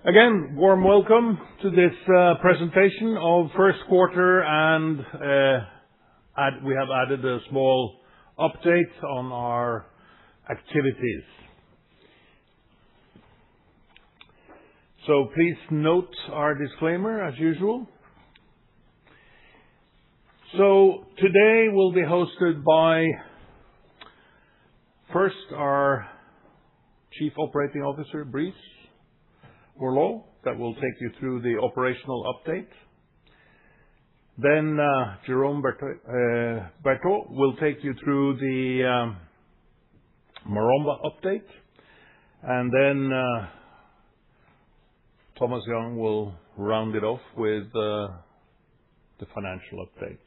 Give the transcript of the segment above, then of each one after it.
Again, warm welcome to this presentation of first quarter, and we have added a small update on our activities. So please note our disclaimer as usual. So today will be hosted by first our Chief Operating Officer, Brice Bourdon, that will take you through the operational update. Then Jérôme Bertot will take you through the Maromba update. And then Thomas Young will round it off with the financial update.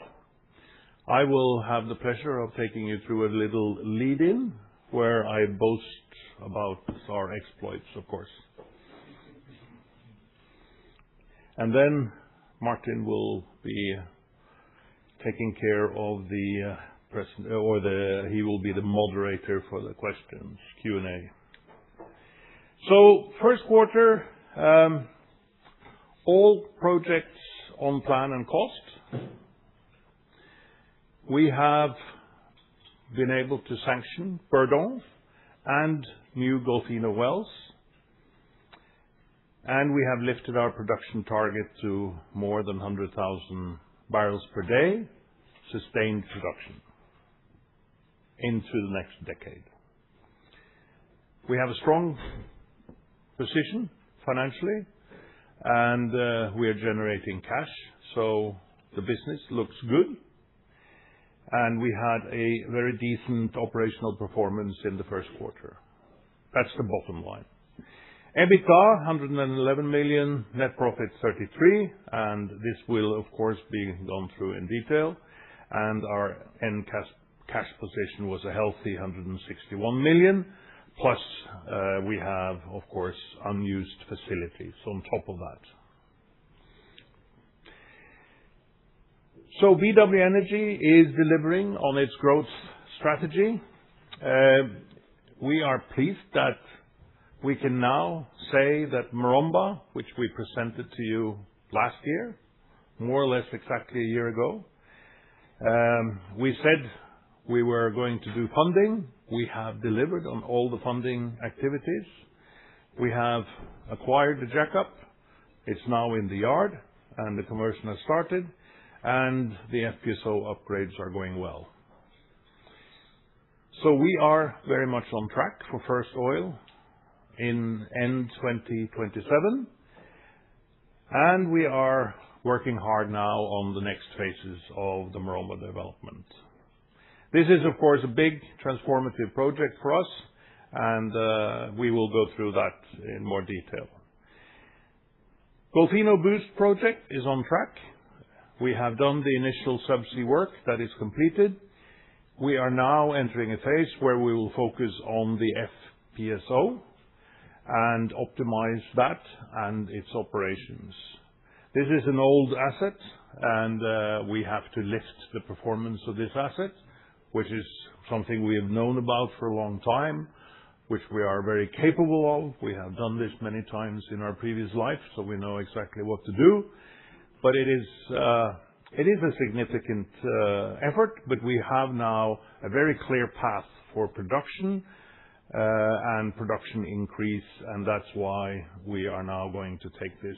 I will have the pleasure of taking you through a little lead-in where I boast about our exploits, of course. And then Martin will be taking care of he will be the moderator for the questions, Q&A. So first quarter, all projects on plan and cost. We have been able to sanction Bourdon and new Golfinho wells. And we have lifted our production target to more than 100,000 barrels per day, sustained production into the next decade. We have a strong position financially, and we are generating cash, so the business looks good. And we had a very decent operational performance in the first quarter. That's the bottom line. EBITDA, 111 million, net profit 33, and this will, of course, be gone through in detail. And our end cash position was a healthy 161 million, plus we have, of course, unused facilities on top of that. So BW Energy is delivering on its growth strategy. We are pleased that we can now say that Maromba, which we presented to you last year, more or less exactly a year ago, we said we were going to do funding. We have delivered on all the funding activities. We have acquired the jackup. It's now in the yard, and the conversion has started, and the FPSO upgrades are going well. So we are very much on track for first oil in end 2027, and we are working hard now on the next phases of the Maromba development. This is, of course, a big transformative project for us, and we will go through that in more detail. Golfinho Boost project is on track. We have done the initial subsea work that is completed. We are now entering a phase where we will focus on the FPSO and optimize that and its operations. This is an old asset, and we have to lift the performance of this asset, which is something we have known about for a long time, which we are very capable of. We have done this many times in our previous life, so we know exactly what to do. But it is a significant effort, but we have now a very clear path for production and production increase, and that's why we are now going to take this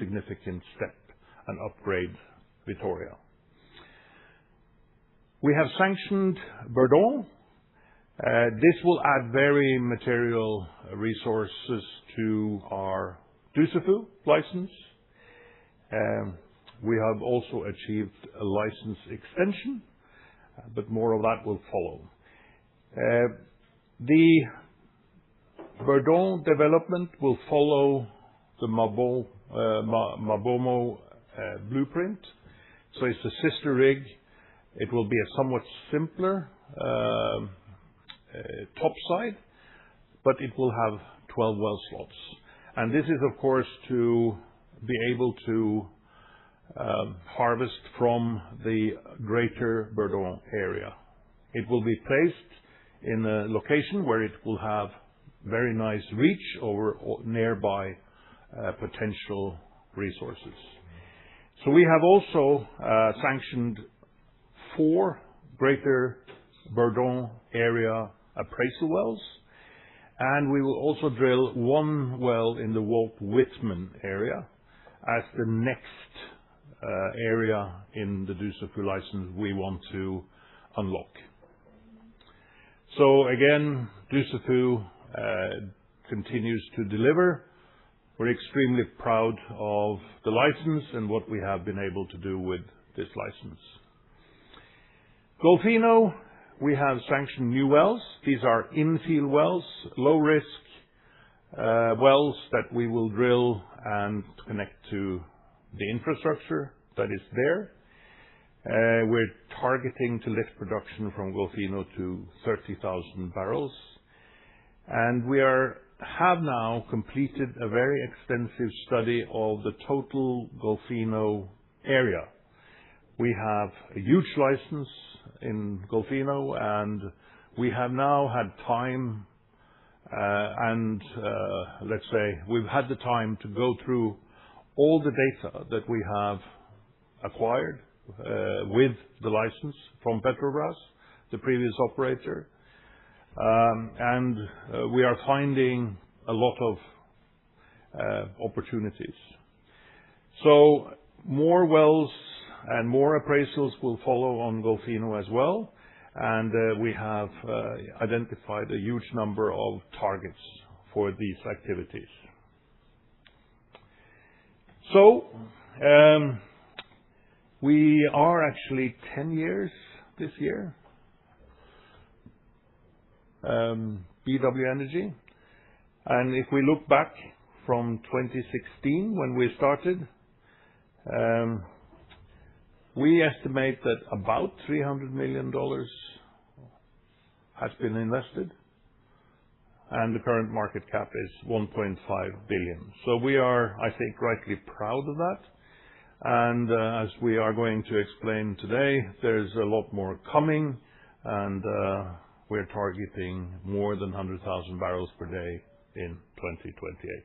significant step and upgrade Victoria. We have sanctioned Bourdon. This will add very material resources to our Dussafu license. We have also achieved a license extension, but more of that will follow. The Bourdon development will follow the Mabomo blueprint. So it's a sister rig. It will be a somewhat simpler topside, but it will have 12 well slots. And this is, of course, to be able to harvest from the greater Bourdon area. It will be placed in a location where it will have very nice reach over nearby potential resources. So we have also sanctioned 4 Greater Bourdon area appraisal wells, and we will also drill 1 well in the Walt Whitman area as the next area in the Dussafu license we want to unlock. So again, Dussafu continues to deliver. We're extremely proud of the license and what we have been able to do with this license. Golfino, we have sanctioned new wells. These are infill wells, low risk wells that we will drill and connect to the infrastructure that is there. We're targeting to lift production from Golfino to 30,000 barrels. And we have now completed a very extensive study of the total Golfino area. We have a huge license in Golfino, and we have now had time let's say we've had the time to go through all the data that we have acquired with the license from Petrobras, the previous operator. And we are finding a lot of opportunities. So more wells and more appraisals will follow on Golfino as well. And we have identified a huge number of targets for these activities. So we are actually 10 years this year, BW Energy. And if we look back from 2016 when we started, we estimate that about $300 million has been invested, and the current market cap is $1.5 billion. So we are, I think, rightly proud of that. And as we are going to explain today, there's a lot more coming, and we're targeting more than 100,000 barrels per day in 2028.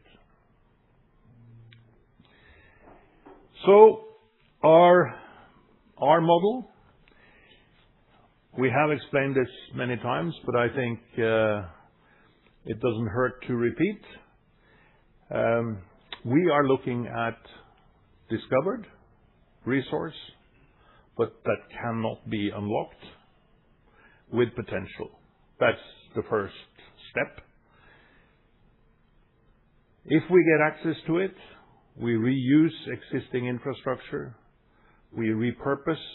So our model, we have explained this many times, but I think it doesn't hurt to repeat. We are looking at discovered resource, but that cannot be unlocked with potential. That's the first step. If we get access to it, we reuse existing infrastructure, we repurpose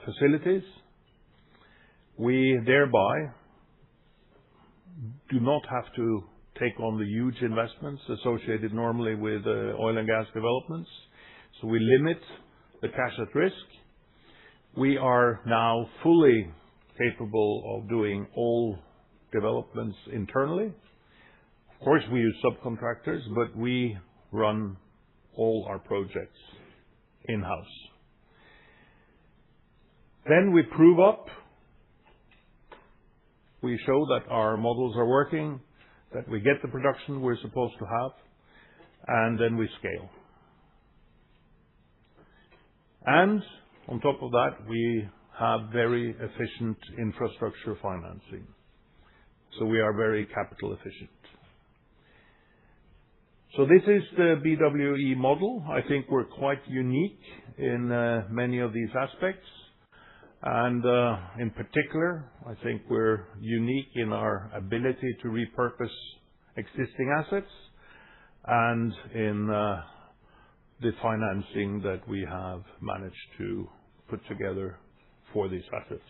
facilities. We thereby do not have to take on the huge investments associated normally with oil and gas developments. So we limit the cash at risk. We are now fully capable of doing all developments internally. Of course, we use subcontractors, but we run all our projects in-house. Then we prove up. We show that our models are working, that we get the production we're supposed to have, and then we scale. And on top of that, we have very efficient infrastructure financing. So we are very capital efficient. So this is the BWE model. I think we're quite unique in many of these aspects. And in particular, I think we're unique in our ability to repurpose existing assets and in the financing that we have managed to put together for these assets.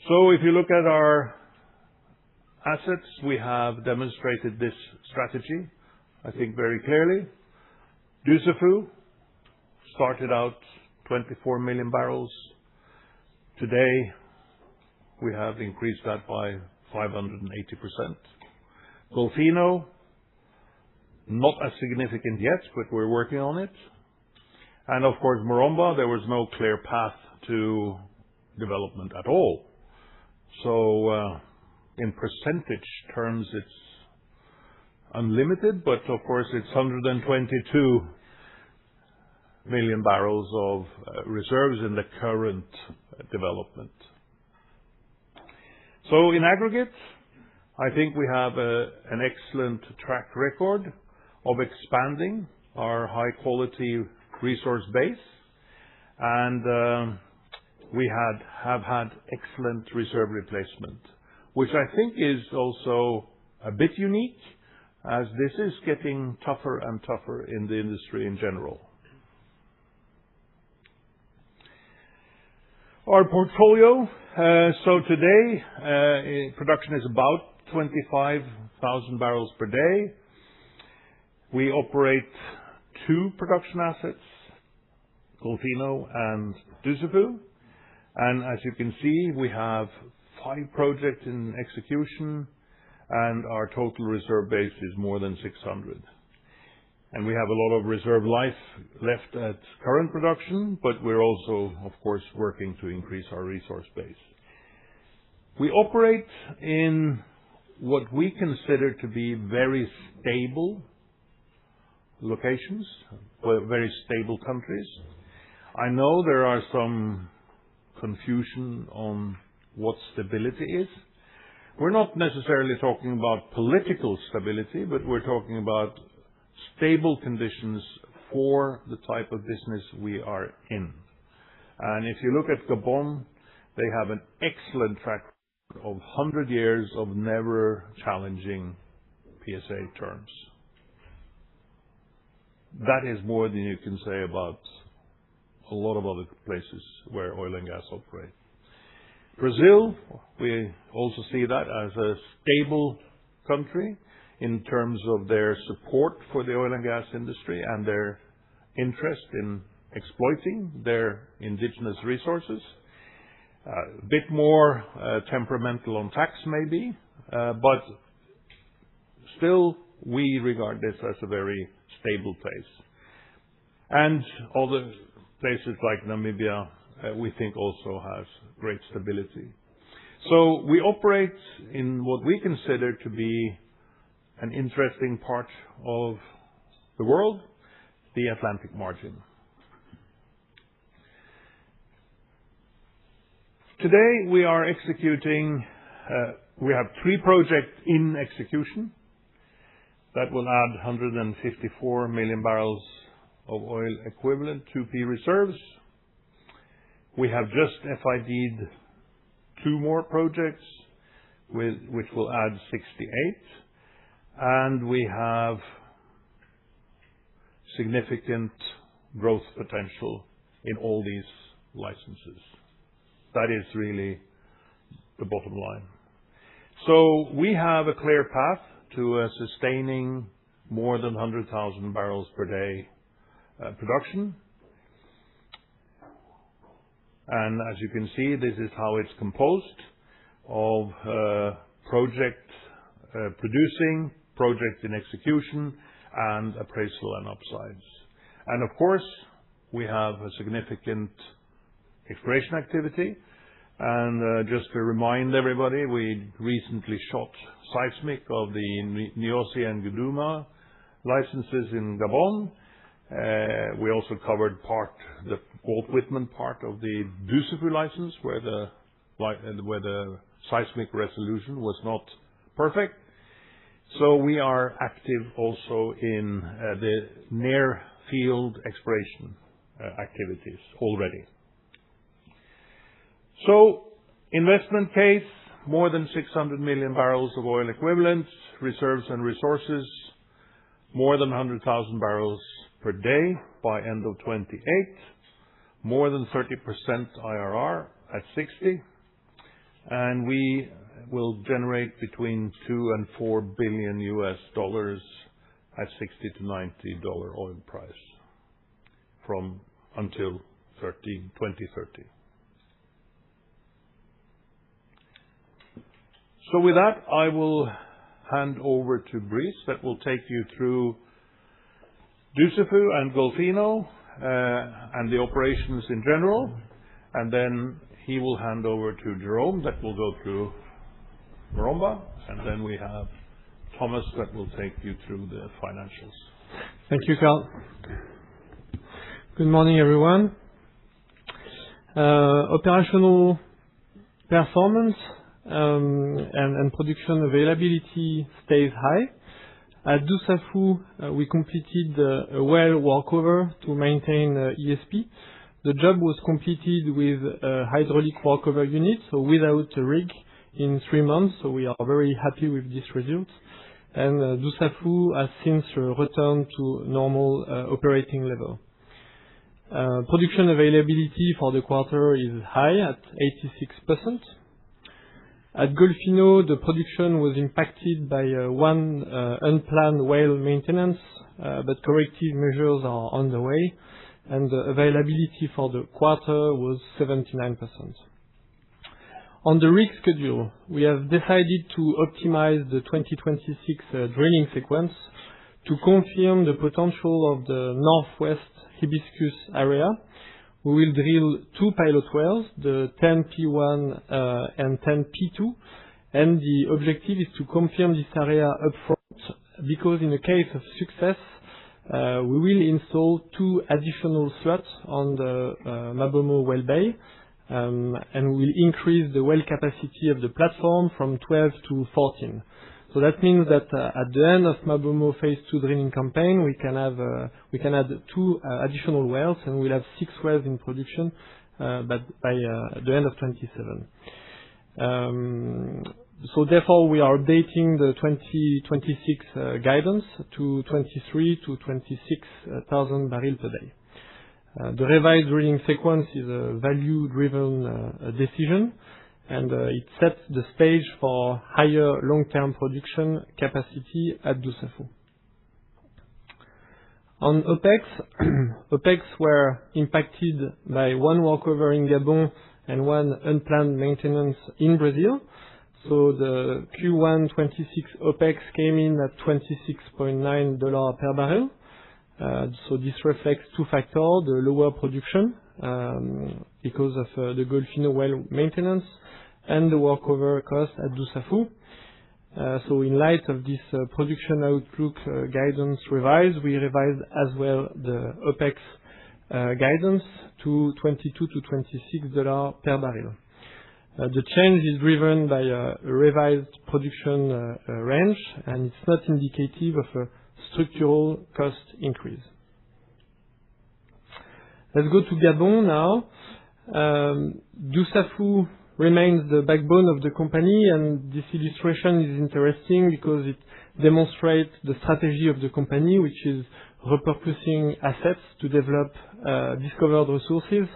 So if you look at our assets, we have demonstrated this strategy, I think, very clearly. Dussafu started out 24 million barrels. Today, we have increased that by 580%. Golfino, not as significant yet, but we're working on it. And of course, Maromba, there was no clear path to development at all. So in percentage terms, it's unlimited, but of course it's 122 million barrels of reserves in the current development. So in aggregate, I think we have an excellent track record of expanding our high-quality resource base, and we have had excellent reserve replacement, which I think is also a bit unique, as this is getting tougher and tougher in the industry in general. Our portfolio, so today production is about 25,000 barrels per day. We operate 2 production assets, Golfino and Dussafu. And as you can see, we have 5 projects in execution, and our total reserve base is more than 600. And we have a lot of reserve life left at current production, but we're also, of course, working to increase our resource base. We operate in what we consider to be very stable locations, very stable countries. I know there are some confusion on what stability is. We're not necessarily talking about political stability, but we're talking about stable conditions for the type of business we are in. And if you look at Gabon, they have an excellent track record of 100 years of never challenging PSA terms. That is more than you can say about a lot of other places where oil and gas operate. Brazil, we also see that as a stable country in terms of their support for the oil and gas industry and their interest in exploiting their indigenous resources. A bit more temperamental on tax maybe, but still we regard this as a very stable place. And other places like Namibia, we think also has great stability. So we operate in what we consider to be an interesting part of the world, the Atlantic margin. Today we are executing, we have 3 projects in execution that will add 154 million barrels of oil equivalent 2P reserves. We have just FID'd 2 more projects which will add 68, and we have significant growth potential in all these licenses. That is really the bottom line. So we have a clear path to sustaining more than 100,000 barrels per day production. And as you can see, this is how it's composed of project producing, project in execution, and appraisal and upsides. And of course, we have a significant exploration activity. And just to remind everybody, we recently shot seismic of the Niosi and Guduma licenses in Gabon. We also covered the Walt Whitman part of the Dussafu license, where the seismic resolution was not perfect. So we are active also in the near field exploration activities already. So investment case, more than 600 million barrels of oil equivalent, reserves and resources, more than 100,000 barrels per day by end of 28, more than 30% IRR at 60, and we will generate between $2 and $4 billion at $60 to $90 oil price until 2030. So with that, I will hand over to Brice that will take you through Dussafu and Golfino and the operations in general, and then he will hand over to Jerome that will go through Maromba, and then we have Thomas that will take you through the financials. Thank you, Carl. Good morning, everyone. Operational performance and production availability stays high. At Dussafu, we completed a well workover to maintain ESP. The job was completed with a hydraulic workover unit, so without a rig, in 3 months. So we are very happy with this result. And Dussafu has since returned to normal operating level. Production availability for the quarter is high at 86%. At Golfinho, the production was impacted by one unplanned well maintenance, but corrective measures are on the way, and the availability for the quarter was 79%. On the rig schedule, we have decided to optimize the 2026 drilling sequence to confirm the potential of the northwest hibiscus area. We will drill 2 pilot wells, the 10P1 and 10P2, and the objective is to confirm this area upfront, because in the case of success, we will install 2 additional slots on the Mabomo well bay, and we will increase the well capacity of the platform from 12 to 14. So that means that at the end of Mabomo Phase 2 drilling campaign, we can add 2 additional wells, and we'll have 6 wells in production but by the end of 27. So therefore, we are updating the 2026 guidance to 23 to 26,000 barrels per day. The revised drilling sequence is a value-driven decision, and it sets the stage for higher long-term production capacity at Dussafu. On OPEX were impacted by 1 workover in Gabon and 1 unplanned maintenance in Brazil. So the Q1 26 OPEX came in at $26.9 per barrel. So this reflects 2 factors: the lower production because of the Golfinho well maintenance, and the workover cost at Dussafu. So in light of this production outlook guidance we revised as well the OPEX guidance to $22 to $26 per barrel. The change is driven by a revised production range, and it's not indicative of a structural cost increase. Let's go to Gabon now. Dussafu remains the backbone of the company, and this illustration is interesting because it demonstrates the strategy of the company, which is repurposing assets to develop discovered resources.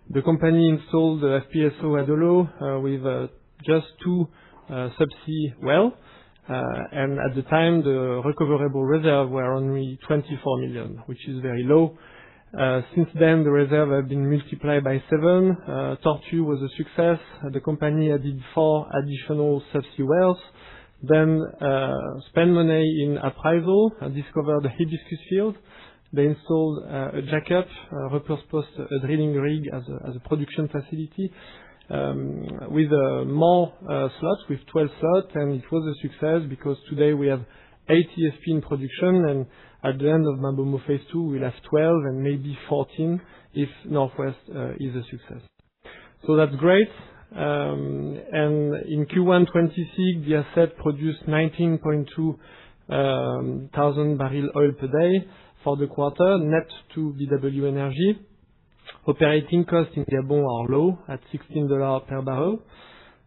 The company installed the FPSO Adolo with just 2 subsea wells, and at the time the recoverable reserve were only 24 million, which is very low. Since then, the reserve have been multiplied by 7. Tortue was a success. The company added 4 additional subsea wells, then spent money in appraisal, discovered the hibiscus field. They installed a jackup, repurposed a drilling rig as a production facility with more slots, with 12 slots, and it was a success because today we have 8 ESP in production, and at the end of Mabomo Phase 2 we'll have 12 and maybe 14 if Northwest is a success. So that's great. And in Q1 26, the asset produced 19.2 thousand barrel oil per day for the quarter, net to BW Energy. Operating costs in Gabon are low at $16 per barrel.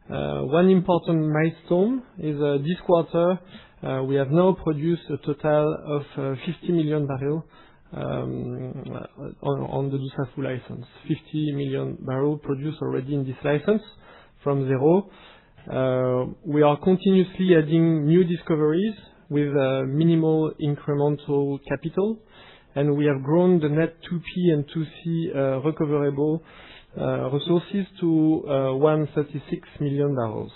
One important milestone is this quarter we have now produced a total of 50 million barrels on the Dussafu license. 50 million barrels produced already in this license from zero. We are continuously adding new discoveries with minimal incremental capital, and we have grown the net 2P and 2C recoverable resources to 136 million barrels.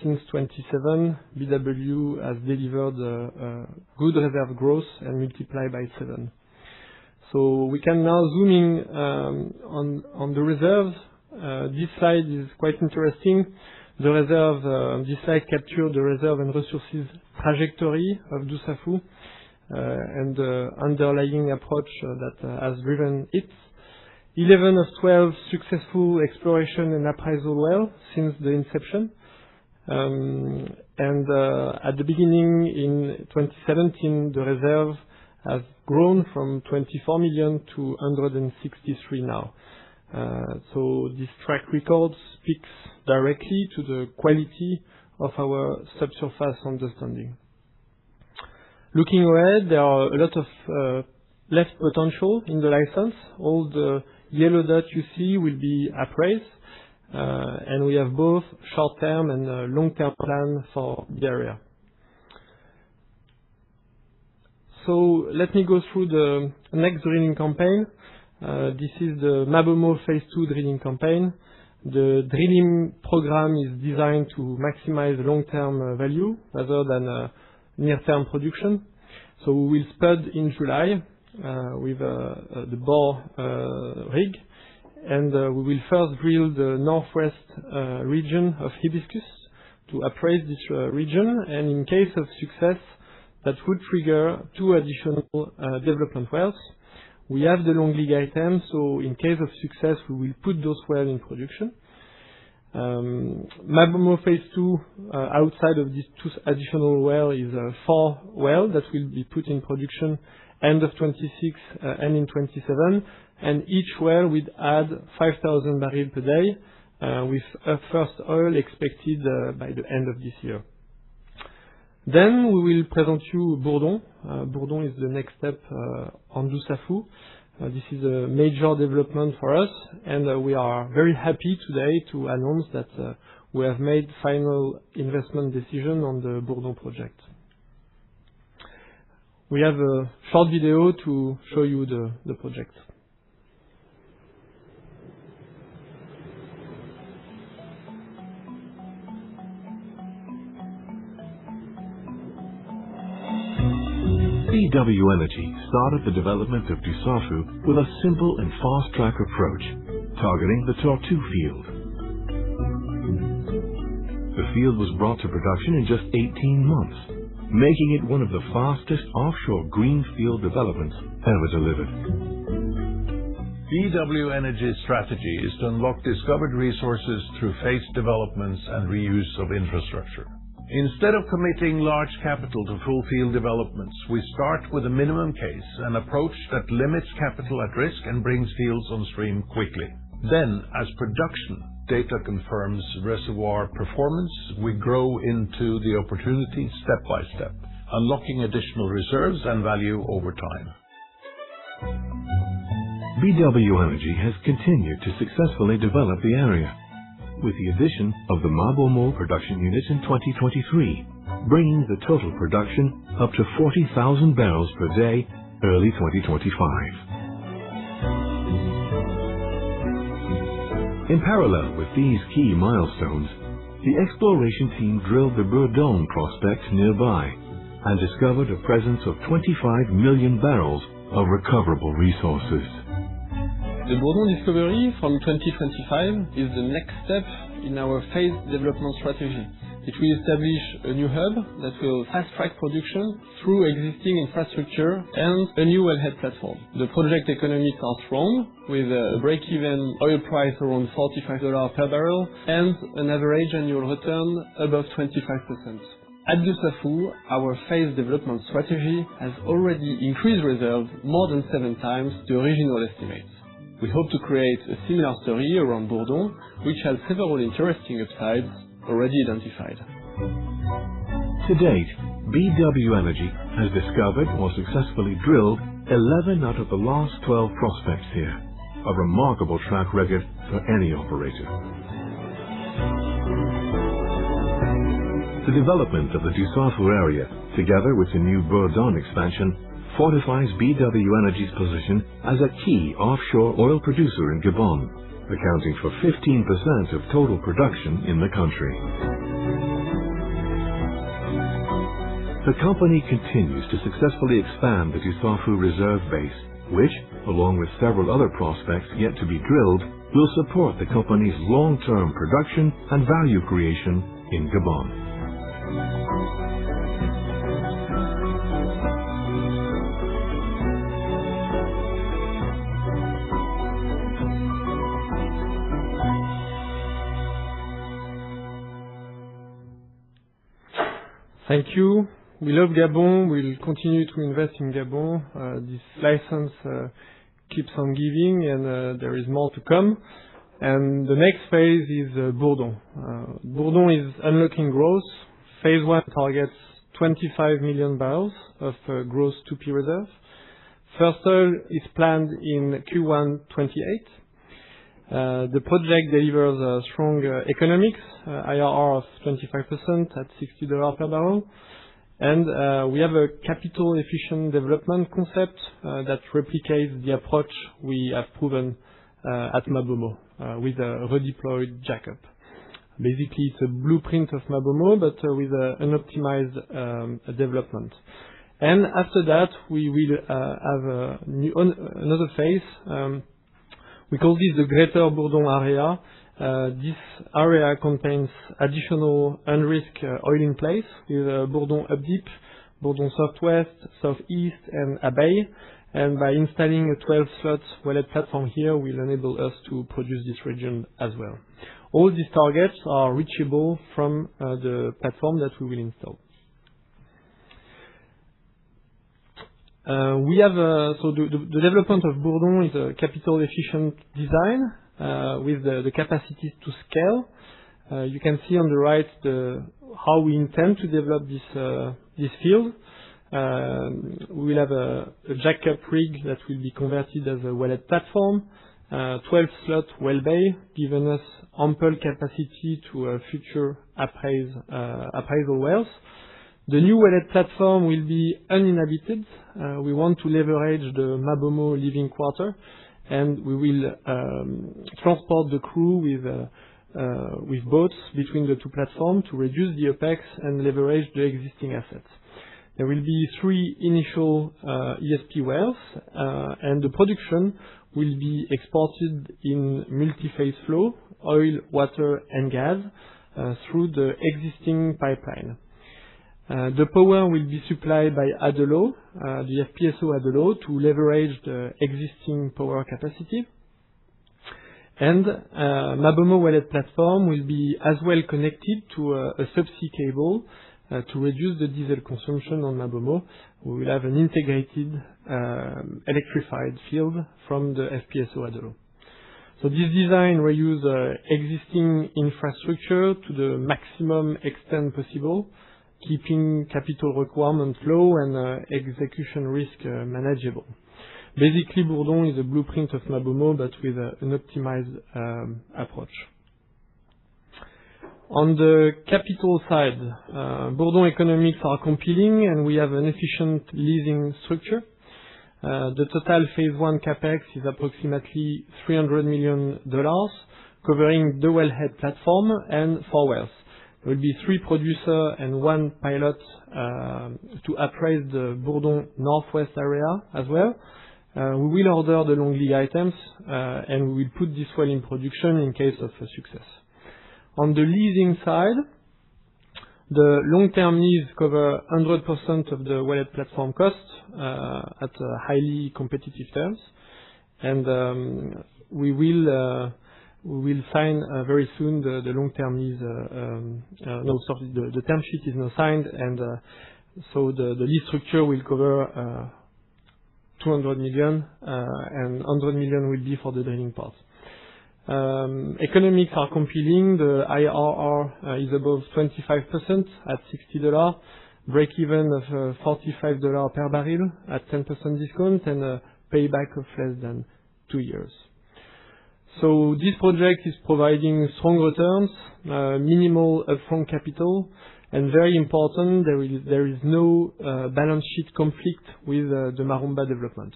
Since 27, BW has delivered good reserve growth and multiplied by 7. So we can now zoom in on the reserves. This slide is quite interesting. The reserve, this slide captures the reserve and resources trajectory of Dussafu and the underlying approach that has driven it. 11 of 12 successful exploration and appraisal wells since the inception. At the beginning in 2017, the reserve has grown from 24 million to 163 now. So this track record speaks directly to the quality of our subsurface understanding. Looking ahead, there are a lot of left potential in the license. All the yellow dots you see will be appraised, and we have both short-term and long-term plan for the area. So let me go through the next drilling campaign. This is the Mabomo Phase 2 drilling campaign. The drilling program is designed to maximize long-term value rather than near-term production. So we will spud in July with the Bourdon rig, and we will first drill the northwest region of Hibiscus to appraise this region, and in case of success, that would trigger 2 additional development wells. We have the long lead items, so in case of success, we will put those wells in production. Mabomo Phase 2, outside of these 2 additional wells, is 4 wells that will be put in production end of 26 and in 27, and each well will add 5,000 barrels per day, with first oil expected by the end of this year. Then we will present you Bourdon. Bourdon is the next step on Dussafu. This is a major development for us, and we are very happy today to announce that we have made final investment decision on the Bourdon project. We have a short video to show you the project. BW Energy started the development of Dussafu with a simple and fast-track approach, targeting the Tortue field. The field was brought to production in just 18 months, making it one of the fastest offshore greenfield developments ever delivered. BW Energy's strategy is to unlock discovered resources through phased developments and reuse of infrastructure. Instead of committing large capital to full field developments, we start with a minimum case, an approach that limits capital at risk and brings fields on stream quickly. Then, as production data confirms reservoir performance, we grow into the opportunity step by step, unlocking additional reserves and value over time. BW Energy has continued to successfully develop the area, with the addition of the Mabomo production unit in 2023, bringing the total production up to 40,000 barrels per day early 2025. In parallel with these key milestones, the exploration team drilled the Bourdon prospect nearby and discovered a presence of 25 million barrels of recoverable resources. The Bourdon discovery from 2025 is the next step in our phased development strategy. It will establish a new hub that will fast-track production through existing infrastructure and a new wellhead platform. The project economics are strong, with a break-even oil price around $45 per barrel and an average annual return above 25%. At Dussafu, our phased development strategy has already increased reserves more than 7 times the original estimates. We hope to create a similar story around Bourdon, which has several interesting upsides already identified. To date, BW Energy has discovered or successfully drilled 11 out of the last 12 prospects here, a remarkable track record for any operator. The development of the Dussafu area, together with the new Bourdon expansion, fortifies BW Energy's position as a key offshore oil producer in Gabon, accounting for 15% of total production in the country. The company continues to successfully expand the Dussafu reserve base, which, along with several other prospects yet to be drilled, will support the company's long-term production and value creation in Gabon. Thank you. We love Gabon. We'll continue to invest in Gabon. This license keeps on giving, and there is more to come. And the next phase is Bourdon. Bourdon is unlocking growth. Phase 1 targets 25 million barrels of gross 2P reserve. First oil is planned in Q1 28. The project delivers strong economics, IRR of 25% at $60 per barrel. And we have a capital-efficient development concept that replicates the approach we have proven at Mabomo with a redeployed jackup. Basically, it's a blueprint of Mabomo, but with an optimized development. And after that, we will have another phase. We call this the Greater Bourdon area. This area contains additional unrisked oil in place with Bourdon Up Deep, Bourdon Southwest, Southeast, and Abeille. And by installing a 12-slot wellhead platform here will enable us to produce this region as well. All these targets are reachable from the platform that we will install. The development of Bourdon is a capital-efficient design with the capacities to scale. You can see on the right how we intend to develop this field. We will have a jackup rig that will be converted as a wellhead platform, 12-slot well bay, giving us ample capacity to future appraisal wells. The new wellhead platform will be uninhabited. We want to leverage the Mabomo living quarter, and we will transport the crew with boats between the two platforms to reduce the OPEX and leverage the existing assets. There will be 3 initial ESP wells, and the production will be exported in multi-phase flow, oil, water, and gas, through the existing pipeline. The power will be supplied by Adelo, the FPSO Adelo, to leverage the existing power capacity. And Mabomo wellhead platform will be as well connected to a subsea cable to reduce the diesel consumption on Mabomo. We will have an integrated electrified field from the FPSO Adelo. So this design reuses existing infrastructure to the maximum extent possible, keeping capital requirements low and execution risk manageable. Basically, Bourdon is a blueprint of Mabomo, but with an optimized approach. On the capital side, Bourdon economics are compelling, and we have an efficient leasing structure. The total phase 1 capex is approximately $300 million, covering the wellhead platform and 4 wells. There will be 3 producers and 1 pilot to appraise the Bourdon Northwest area as well. We will order the long lead items, and we will put this well in production in case of success. On the leasing side, the long-term lease cover 100% of the wellhead platform costs at highly competitive terms, and we will sign very soon the long-term lease. The term sheet is now signed, and so the lease structure will cover 200 million, and 100 million will be for the drilling part. Economics are compelling. The IRR is above 25% at $60, break-even of $45 per barrel at 10% discount, and a payback of less than 2 years. So this project is providing strong returns, minimal upfront capital, and very important, there is no balance sheet conflict with the Maromba development.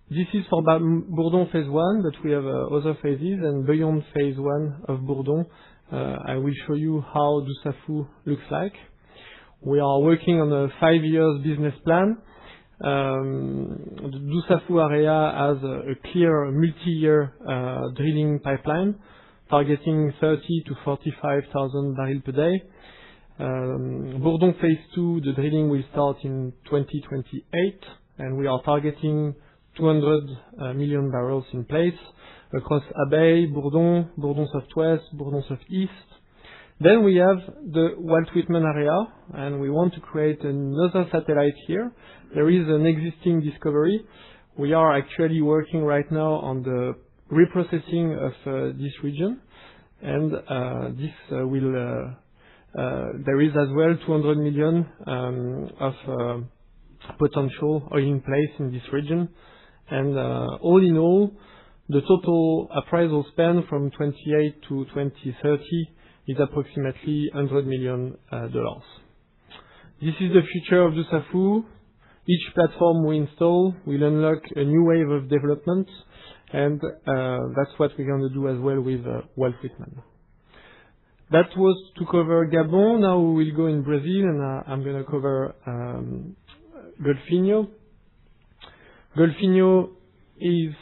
This is for Bourdon phase 1, but we have other phases, and beyond phase 1 of Bourdon, I will show you how Dussafu looks like. We are working on a 5-year business plan. The Dussafu area has a clear multi-year drilling pipeline targeting 30 to 45,000 barrels per day. Bourdon Phase 2, the drilling will start in 2028, and we are targeting 200 million barrels in place across Abeille, Bourdon, Bourdon Southwest, Bourdon Southeast. Then we have the Walt Whitman area, and we want to create another satellite here. There is an existing discovery. We are actually working right now on the reprocessing of this region, and there is as well 200 million of potential oil in place in this region. And all in all, the total appraisal spend from 28 to 2030 is approximately $100 million. This is the future of Dussafu. Each platform we install will unlock a new wave of development, and that's what we're going to do as well with Walt Whitman. That was to cover Gabon. Now we will go in Brazil, and I'm going to cover Golfinho. Golfinho is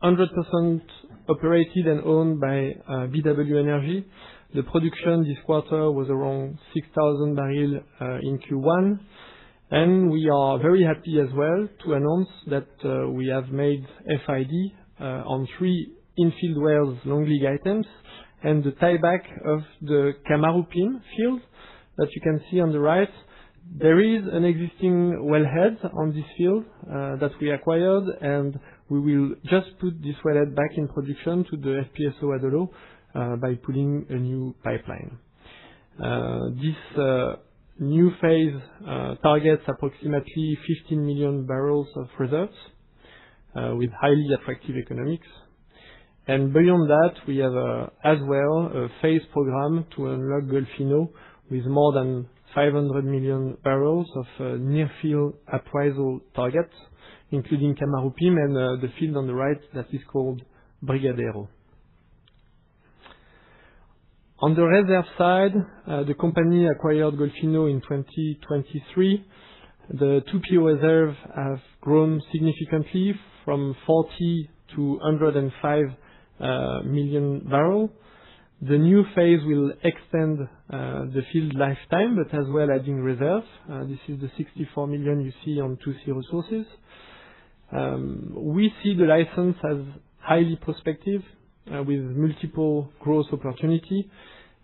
100% operated and owned by BW Energy. The production this quarter was around 6,000 barrels in Q1. And we are very happy as well to announce that we have made FID on 3 infield wells long lead items and the tieback of the Camarupim field that you can see on the right. There is an existing wellhead on this field that we acquired, and we will just put this wellhead back in production to the FPSO Adolo by pulling a new pipeline. This new phase targets approximately 15 million barrels of reserves with highly attractive economics. And beyond that, we have as well a phase program to unlock Golfinho with more than 500 million barrels of near-field appraisal targets, including Camarupim and the field on the right that is called Brigadeiro. On the reserve side, the company acquired Golfinho in 2023. The 2P reserve have grown significantly from 40 to 105 million barrels. The new phase will extend the field lifetime, but as well adding reserve. This is the 64 million you see on 2C resources. We see the license as highly prospective with multiple growth opportunity,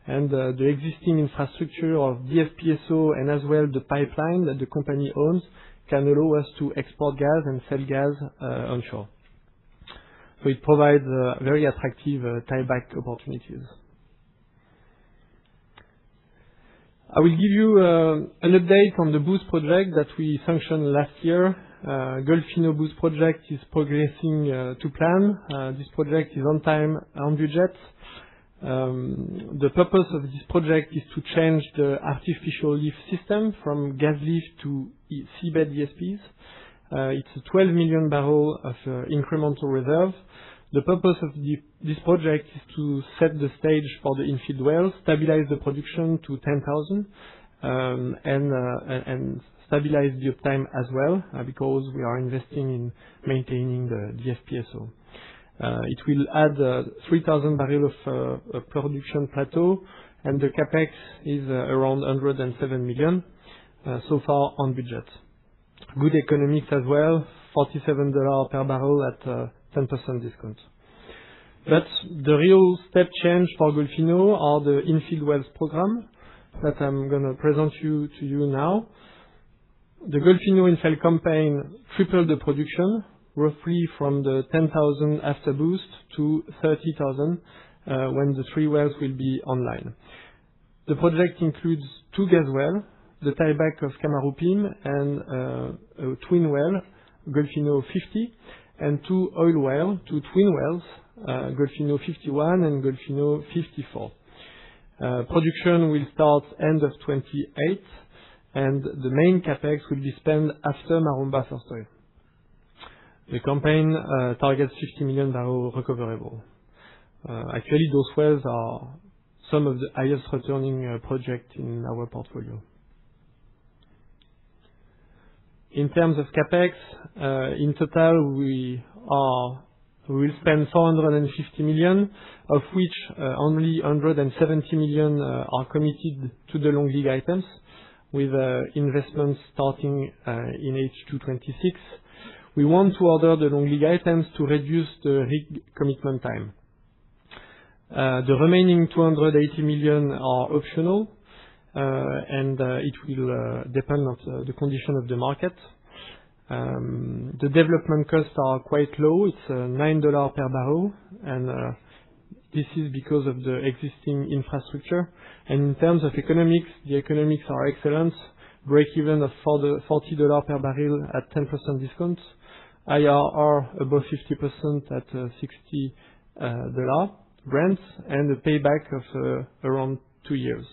and the existing infrastructure of the FPSO and as well the pipeline that the company owns can allow us to export gas and sell gas onshore. So it provides very attractive tieback opportunities. I will give you an update on the Boost project that we sanctioned last year. Golfinho Boost project is progressing to plan. This project is on time, on budget. The purpose of this project is to change the artificial lift system from gas lift to seabed ESPs. It's a 12 million barrel of incremental reserve. The purpose of this project is to set the stage for the infield wells, stabilize the production to 10,000, and stabilize the uptime as well, because we are investing in maintaining the FPSO. It will add 3,000 barrels of production plateau, and the capex is around 107 million, so far on budget. Good economics as well, $47 per barrel at 10% discount. But the real step change for Golfinho are the infield wells program that I'm going to present to you now. The Golfinho infill campaign tripled the production, roughly from the 10,000 after boost to 30,000 when the 3 wells will be online. The project includes 2 gas wells, the tieback of Camarupim, and a twin well, Golfinho 50, and 2 oil wells, 2 twin wells, Golfinho 51 and Golfinho 54. Production will start end of 28, and the main capex will be spent after Maromba first oil. The campaign targets 50 million barrels recoverable. Actually, those wells are some of the highest returning projects in our portfolio. In terms of CapEx, in total, we will spend 450 million, of which only 170 million are committed to the long lead items, with investments starting in H2 26. We want to order the long lead items to reduce the rig commitment time. The remaining 280 million are optional, and it will depend on the condition of the market. The development costs are quite low. It's $9 per barrel, and this is because of the existing infrastructure. And in terms of economics, the economics are excellent. Break-even of $40 per barrel at 10% discount. IRR above 50% at $60 Brent, and a payback of around 2 years.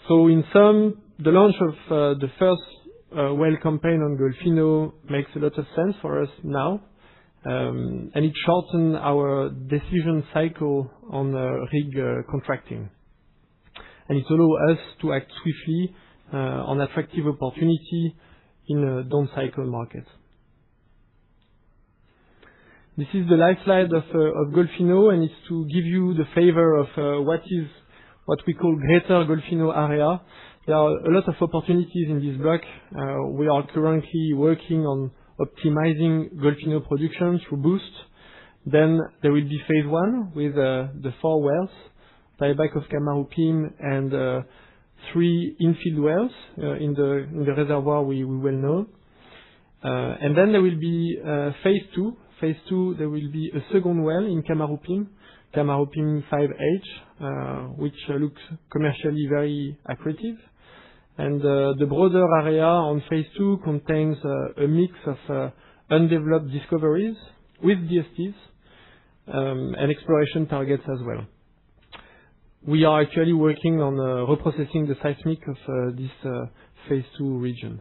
So in sum, the launch of the first well campaign on Golfinho makes a lot of sense for us now, and it shortens our decision cycle on rig contracting. And it allows us to act swiftly on attractive opportunity in a down cycle market. This is the live slide of Golfinho, and it's to give you the flavor of what we call Greater Golfinho area. There are a lot of opportunities in this block. We are currently working on optimizing Golfinho production through Boost. Then there will be phase 1 with the 4 wells, tieback of Kamarupim, and 3 infield wells in the reservoir we well know. And then there will be phase 2. Phase 2, there will be a second well in Kamarupim 5H, which looks commercially very accretive. And the broader area on phase 2 contains a mix of undeveloped discoveries with DSTs and exploration targets as well. We are actually working on reprocessing the seismic of this phase 2 region.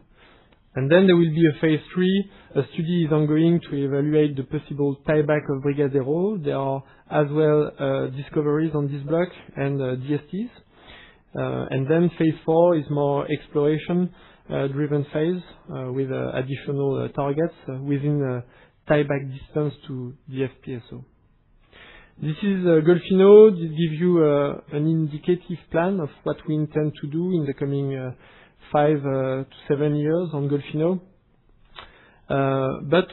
And then there will be a phase 3. A study is ongoing to evaluate the possible tieback of Brigadeiro. There are as well discoveries on this block and DSTs. And then phase 4 is more exploration driven phase with additional targets within a tieback distance to the FPSO. This is Golfinho. This gives you an indicative plan of what we intend to do in the coming 5 to 7 years on Golfinho. But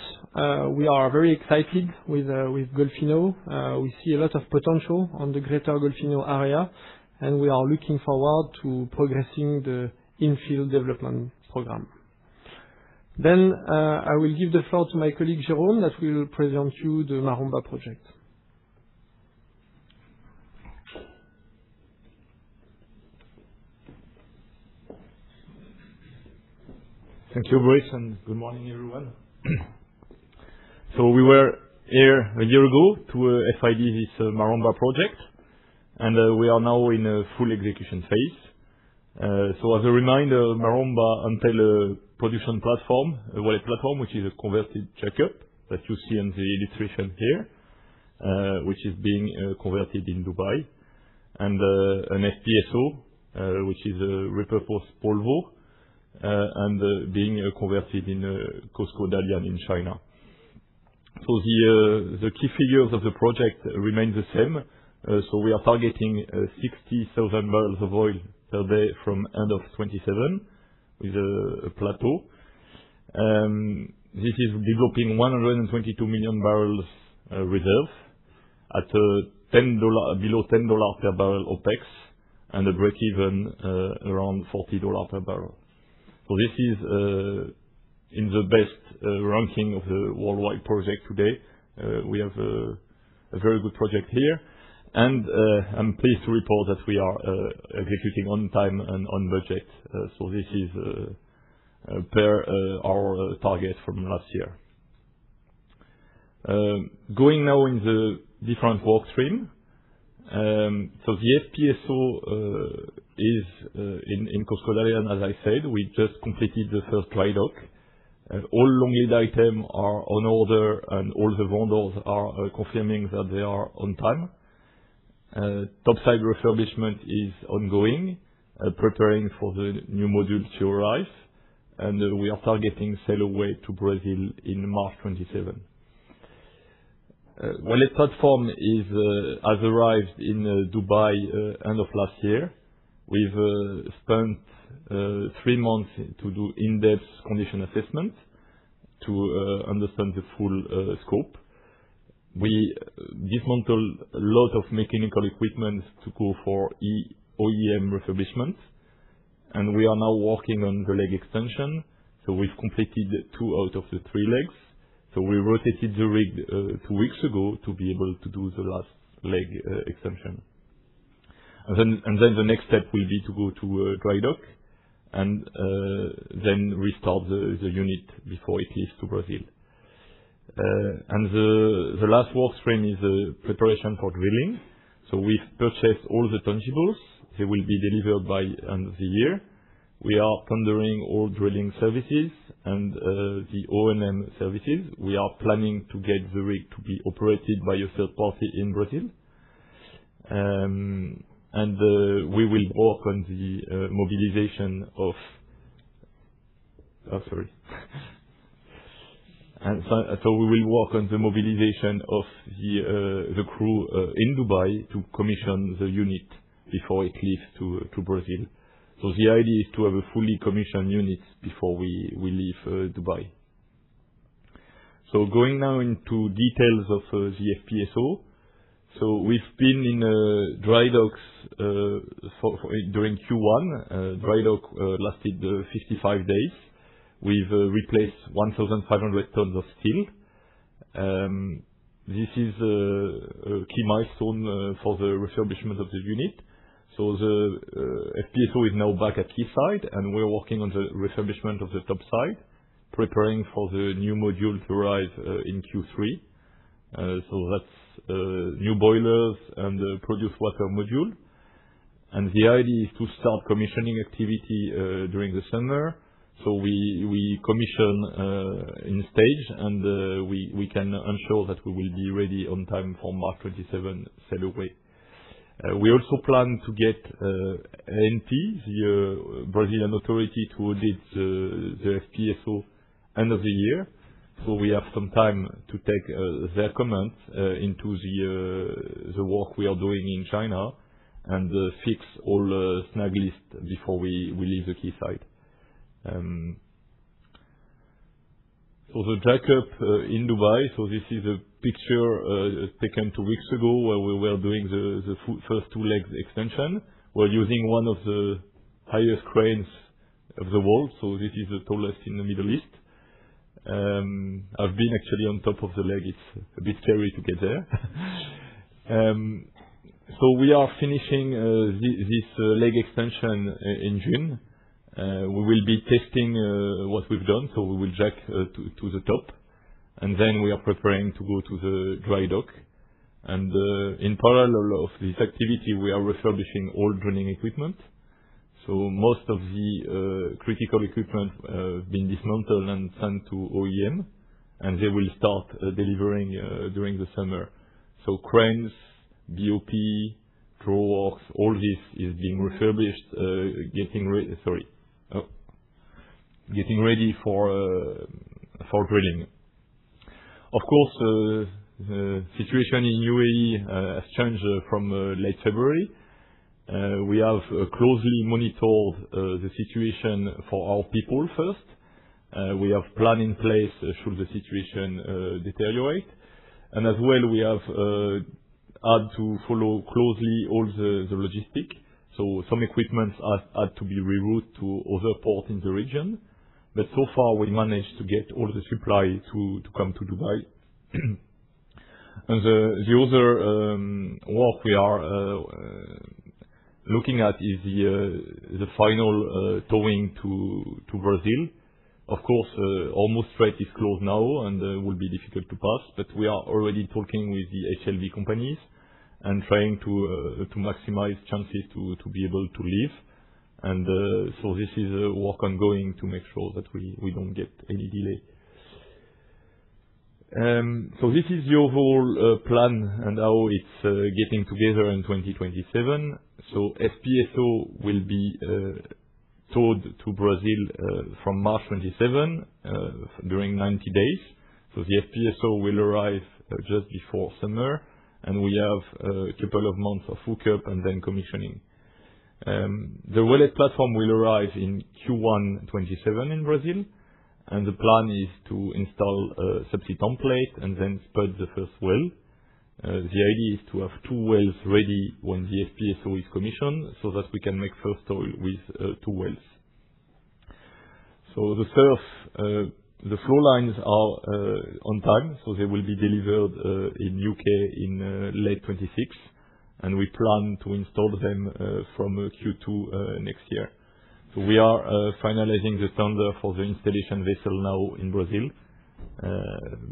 we are very excited with Golfinho. We see a lot of potential on the Greater Golfinho area, and we are looking forward to progressing the infield development program. Then I will give the floor to my colleague Jérôme that will present you the Maromba project. Thank you, Brice, and good morning, everyone. So we were here a year ago to FID this Maromba project, and we are now in a full execution phase. So as a reminder, Maromba entails a production platform, a wallet platform, which is a converted jackup that you see in the illustration here, which is being converted in Dubai, and an FPSO, which is a repurposed Polvo, and being converted in COSCO Dalian in China. So the key figures of the project remain the same. So we are targeting 60,000 barrels of oil per day from end of 27 with a plateau. This is developing 122 million barrels reserve at below $10 per barrel OPEX and a break-even around $40 per barrel. So this is in the best ranking of the worldwide project today. We have a very good project here, and I'm pleased to report that we are executing on time and on budget. So this is per our target from last year. Going now in the different work stream. So the FPSO is in COSCO Dalian, as I said. We just completed the first dry dock. All long lead items are on order, and all the vendors are confirming that they are on time. Topside refurbishment is ongoing, preparing for the new module to arrive. and we are targeting sail away to Brazil in March 27. Wallet platform has arrived in Dubai end of last year. We've spent 3 months to do in-depth condition assessment to understand the full scope. We dismantled a lot of mechanical equipment to go for OEM refurbishment, and we are now working on the leg extension. So we've completed 2 out of the 3 legs. So we rotated the rig 2 weeks ago to be able to do the last leg extension. And then the next step will be to go to dry dock and then restart the unit before it leaves to Brazil. And the last work stream is preparation for drilling. So we've purchased all the tangibles. They will be delivered by end of the year. We are tendering all drilling services and the O&M services. We are planning to get the rig to be operated by a third party in Brazil. And we will work on the mobilization of... And so we will work on the mobilization of the crew in Dubai to commission the unit before it leaves to Brazil. So the idea is to have a fully commissioned unit before we leave Dubai. So going now into details of the FPSO. So we've been in dry docks during Q1. Dry dock lasted 55 days. We've replaced 1,500 tons of steel. This is a key milestone for the refurbishment of the unit. So the FPSO is now back at quayside, and we're working on the refurbishment of the top side, preparing for the new module to arrive in Q3. So that's new boilers and produced water module. And the idea is to start commissioning activity during the summer. So we commission in stage, and we can ensure that we will be ready on time for March 27 sail away. We also plan to get ANP, the Brazilian authority, to audit the FPSO end of the year. So we have some time to take their comments into the work we are doing in China and fix all snag list before we leave the quayside. So the jackup in Dubai, so this is a picture taken 2 weeks ago where we were doing the first 2 legs extension. We're using one of the highest cranes of the world, so this is the tallest in the Middle East. I've been actually on top of the leg. It's a bit scary to get there. So we are finishing this leg extension in June. We will be testing what we've done, so we will jack to the top, and then we are preparing to go to the dry dock. And in parallel of this activity, we are refurbishing all drilling equipment. So most of the critical equipment have been dismantled and sent to OEM, and they will start delivering during the summer. So cranes, BOP, drawworks, all this is being refurbished, getting ready for drilling. Of course, the situation in UAE has changed from late February. We have closely monitored the situation for our people first. We have plan in place should the situation deteriorate. And as well, we have had to follow closely all the logistic. So some equipment had to be rerouted to other ports in the region. But so far, we managed to get all the supply to come to Dubai. And the other work we are looking at is the final towing to Brazil. Of course, Hormuz Strait is closed now and will be difficult to pass, but we are already talking with the HLV companies and trying to maximize chances to be able to leave. And so this is work ongoing to make sure that we don't get any delay. So this is the overall plan and how it's getting together in 2027. So FPSO will be towed to Brazil from March 27 during 90 days. So the FPSO will arrive just before summer, and we have a couple of months of hookup and then commissioning. The wellhead platform will arrive in Q1 27 in Brazil, and the plan is to install a subsea template and then spud the first well. The idea is to have 2 wells ready when the FPSO is commissioned, so that we can make first oil with 2 wells. So the flow lines are on time, so they will be delivered in UK in late 26, and we plan to install them from Q2 next year. So we are finalizing the tender for the installation vessel now in Brazil,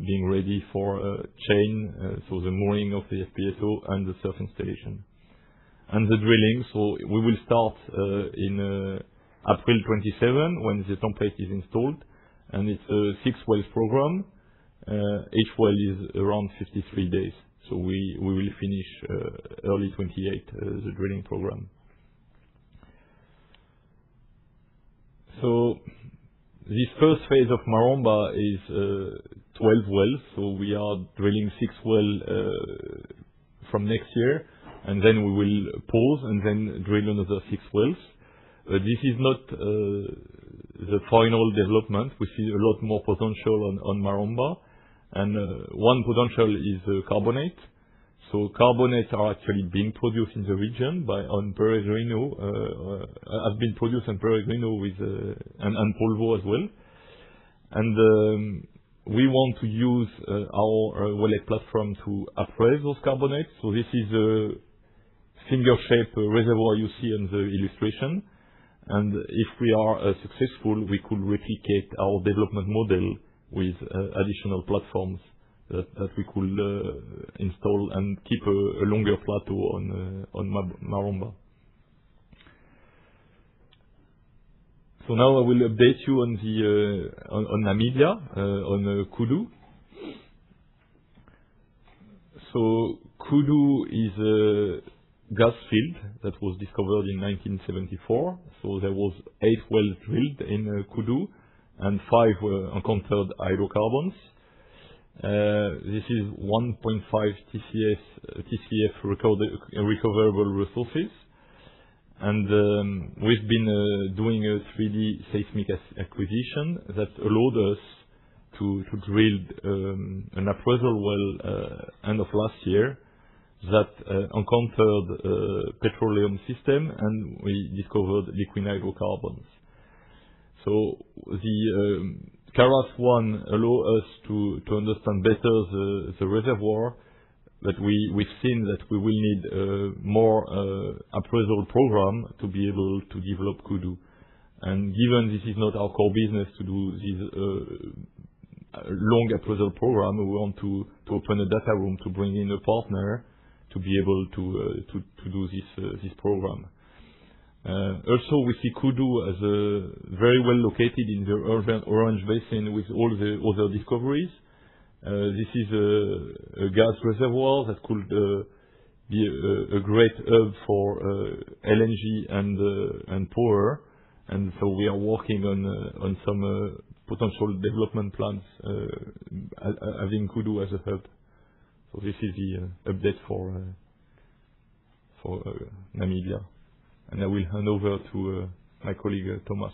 being ready for chain, so the mooring of the FPSO and the surf installation. And the drilling, so we will start in April 27 when the template is installed, and it's a 6 wells program. Each well is around 53 days, so we will finish early 28 the drilling program. So this first phase of Maromba is 12 wells, so we are drilling 6 wells from next year, and then we will pause and then drill another 6 wells. This is not the final development. We see a lot more potential on Maromba, and one potential is carbonate. So carbonates are actually being produced in the region on Peregrino, have been produced on Peregrino with and Polvo as well. And we want to use our wellhead platform to appraise those carbonates. So this is a finger-shaped reservoir you see on the illustration. And if we are successful, we could replicate our development model with additional platforms that we could install and keep a longer plateau on Maromba. So now I will update you on Namibia, on Kudu. So Kudu is a gas field that was discovered in 1974. So there was 8 wells drilled in Kudu, and 5 encountered hydrocarbons. This is 1.5 TCF recoverable resources. And we've been doing a 3D seismic acquisition that allowed us to drill an appraisal well end of last year that encountered petroleum system, and we discovered liquid hydrocarbons. So the Karas-1 allow us to understand better the reservoir, but we've seen that we will need more appraisal program to be able to develop Kudu. And given this is not our core business to do this long appraisal program, we want to open a data room to bring in a partner to be able to do this program. Also, we see Kudu as very well located in the Orange Basin with all the other discoveries. This is a gas reservoir that could be a great hub for LNG and power, and so we are working on some potential development plans having Kudu as a hub. So this is the update for Namibia. And I will hand over to my colleague Thomas.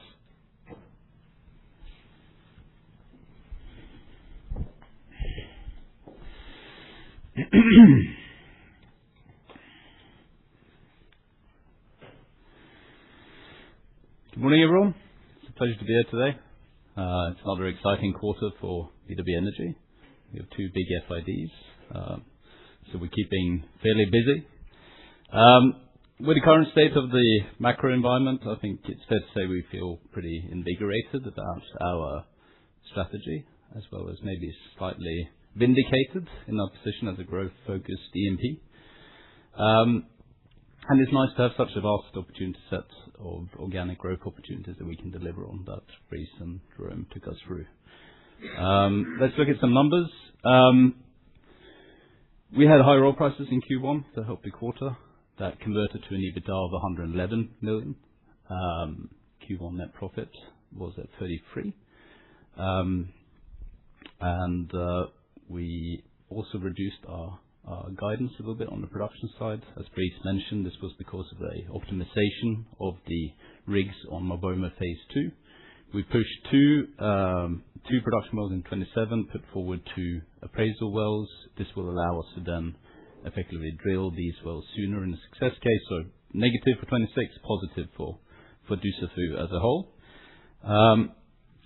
Good morning, everyone. It's a pleasure to be here today. It's another exciting quarter for BW Energy. We have 2 big FIDs, so we're keeping fairly busy. With the current state of the macro environment, I think it's fair to say we feel pretty invigorated about our strategy, as well as maybe slightly vindicated in our position as a growth-focused E&P. And it's nice to have such a vast opportunity set of organic growth opportunities that we can deliver on that Reece and Jerome took us through. Let's look at some numbers. We had higher oil prices in Q1 that helped the quarter. That converted to an EBITDA of 111 million. Q1 net profit was at 33. We also reduced our guidance a little bit on the production side. As Brice mentioned, this was because of the optimization of the rigs on Maboma Phase 2. We pushed two production wells in 27, put forward 2 appraisal wells. This will allow us to then effectively drill these wells sooner in the success case. So negative for 26, positive for Dussafu as a whole.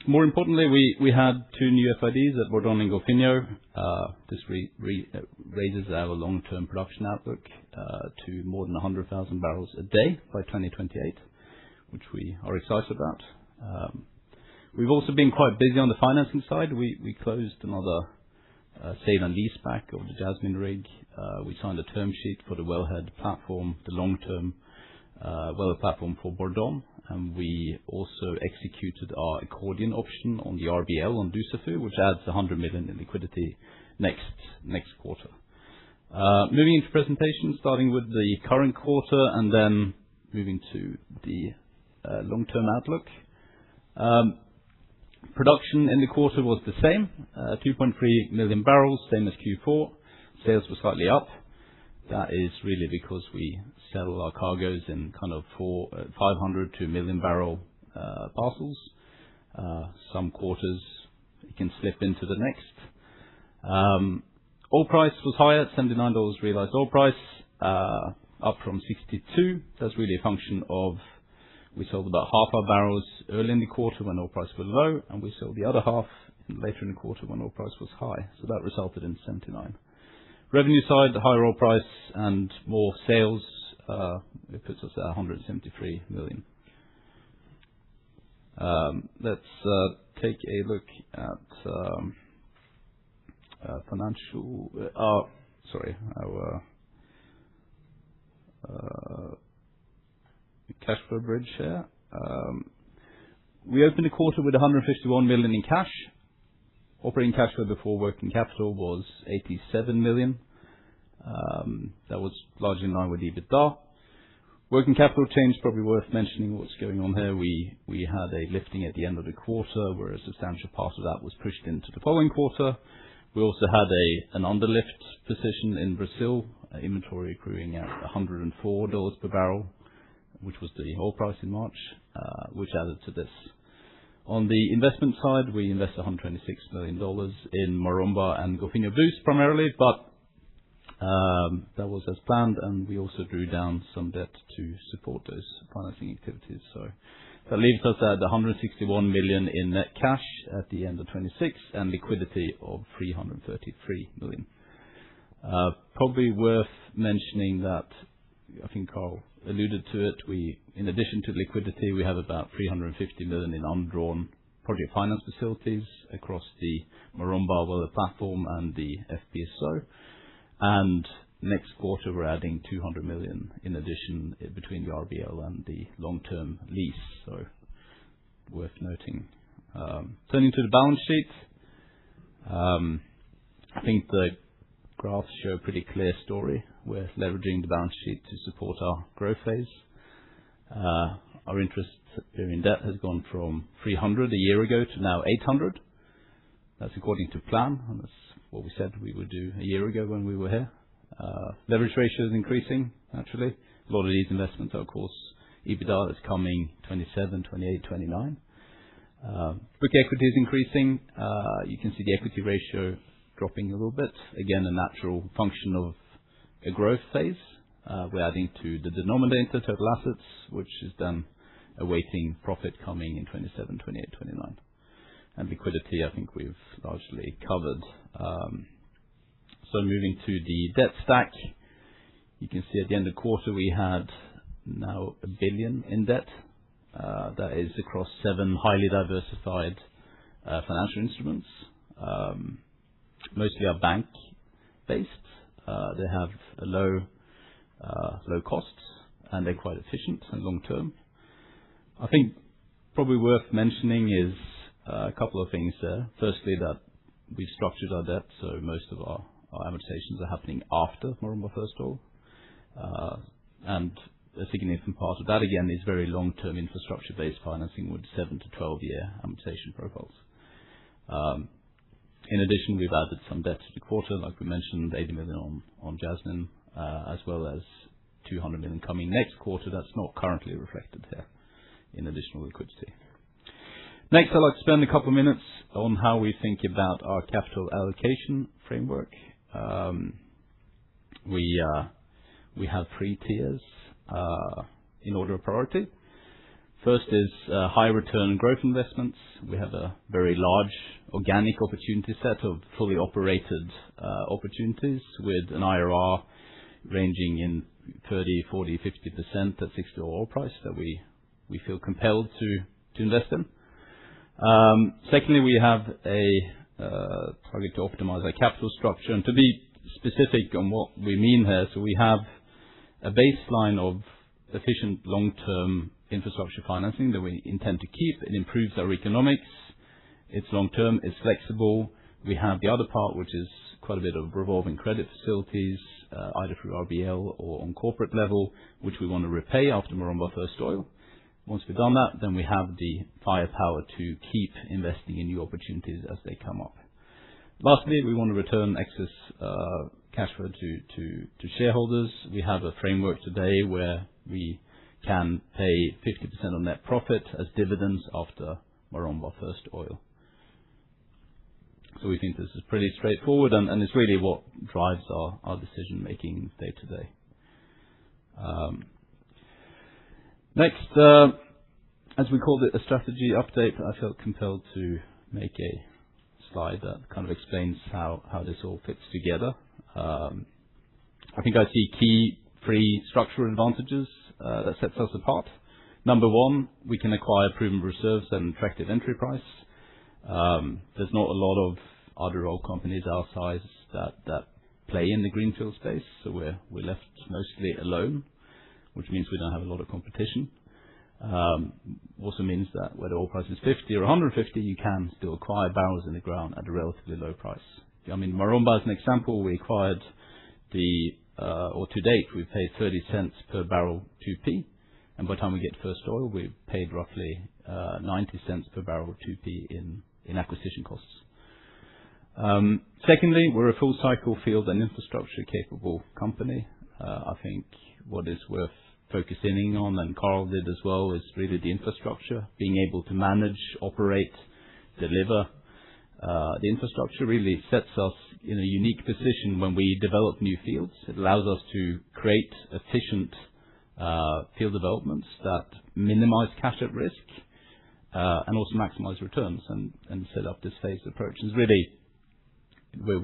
More importantly, we had 2 new FIDs at Bourdon and Golfinho. This raises our long-term production outlook to more than 100,000 barrels a day by 2028, which we are excited about. We've also been quite busy on the financing side. We closed another sale and leaseback of the Jasmine rig. We signed a term sheet for the wellhead platform, the long-term wellhead platform for Bourdon, and we also executed our accordion option on the RBL on Dussafu, which adds 100 million in liquidity next quarter. Moving into presentation, starting with the current quarter and then moving to the long-term outlook. Production in the quarter was the same, 2.3 million barrels, same as Q4. Sales were slightly up. That is really because we sell our cargoes in kind of 500 to 1 million barrel parcels. Some quarters it can slip into the next. Oil price was higher at $79 realized oil price, up from 62. That's really a function of we sold about half our barrels early in the quarter when oil price was low, and we sold the other half later in the quarter when oil price was high. So that resulted in 79. Revenue side, the higher oil price and more sales, it puts us at 173 million. Let's take a look at our cash flow bridge here. We opened the quarter with 151 million in cash. Operating cash flow before working capital was 87 million. That was largely in line with EBITDA. Working capital change, probably worth mentioning what's going on here. We had a lifting at the end of the quarter, where a substantial part of that was pushed into the following quarter. We also had an underlift position in Brazil, inventory accruing at $104 per barrel, which was the oil price in March, which added to this. On the investment side, we invested $126 million in Maromba and Golfinho Boost primarily, but that was as planned, and we also drew down some debt to support those financing activities. So that leaves us at 161 million in net cash at the end of 26 and liquidity of 333 million. Probably worth mentioning that, I think Carl alluded to it, in addition to liquidity, we have about 350 million in undrawn project finance facilities across the Maromba wellhead platform and the FPSO. And next quarter, we're adding 200 million in addition between the RBL and the long-term lease, so worth noting. Turning to the balance sheet, I think the graphs show a pretty clear story. We're leveraging the balance sheet to support our growth phase. Our interest-bearing debt has gone from 300 a year ago to now 800. That's according to plan, and that's what we said we would do a year ago when we were here. Leverage ratio is increasing, naturally. A lot of these investments are, of course, EBITDA is coming 27, 28, 29. Book equity is increasing. You can see the equity ratio dropping a little bit. Again, a natural function of a growth phase. We're adding to the denominator total assets, which is then awaiting profit coming in 27, 28, 29. And liquidity, I think we've largely covered. So moving to the debt stack, you can see at the end of the quarter we had now 1 billion in debt. That is across 7 highly diversified financial instruments. Mostly are bank-based. They have a low costs, and they're quite efficient and long-term. I think probably worth mentioning is a couple of things there. Firstly, that we've structured our debt, so most of our amortizations are happening after Maromba First Oil. And a significant part of that, again, is very long-term infrastructure-based financing with 7 to 12-year amortization profiles. In addition, we've added some debt to the quarter, like we mentioned, 80 million on Jasmine, as well as 200 million coming next quarter. That's not currently reflected here in additional liquidity. Next, I'd like to spend a couple of minutes on how we think about our capital allocation framework. We have 3 tiers in order of priority. First is high return growth investments. We have a very large organic opportunity set of fully operated opportunities with an IRR ranging in 30, 40, 50% at $60 oil price that we feel compelled to invest in. Secondly, we have a target to optimize our capital structure. And to be specific on what we mean here, so we have a baseline of efficient long-term infrastructure financing that we intend to keep. It improves our economics. It's long-term, it's flexible. We have the other part, which is quite a bit of revolving credit facilities, either through RBL or on corporate level, which we want to repay after Maromba first oil. Once we've done that, then we have the firepower to keep investing in new opportunities as they come up. Lastly, we want to return excess cash flow to shareholders. We have a framework today where we can pay 50% on net profit as dividends after Maromba first oil. So we think this is pretty straightforward, and it's really what drives our decision-making day to day. Next, as we called it a strategy update, I felt compelled to make a slide that kind of explains how this all fits together. I think I see 3 structural advantages that sets us apart. Number 1, we can acquire proven reserves at an attractive entry price. There's not a lot of other oil companies our size that play in the greenfield space, so we're left mostly alone, which means we don't have a lot of competition. Also means that whether oil price is 50 or 150, you can still acquire barrels in the ground at a relatively low price. I mean, Maromba as an example, we acquired or to date, we've paid 30 cents per barrel 2P, and by the time we get first oil, we've paid roughly 90 cents per barrel 2P in acquisition costs. Secondly, we're a full cycle field and infrastructure capable company. I think what is worth focusing on, and Carl did as well, is really the infrastructure. Being able to manage, operate, deliver the infrastructure really sets us in a unique position when we develop new fields. It allows us to create efficient field developments that minimize cash at risk and also maximize returns and set up this phased approach. It's really where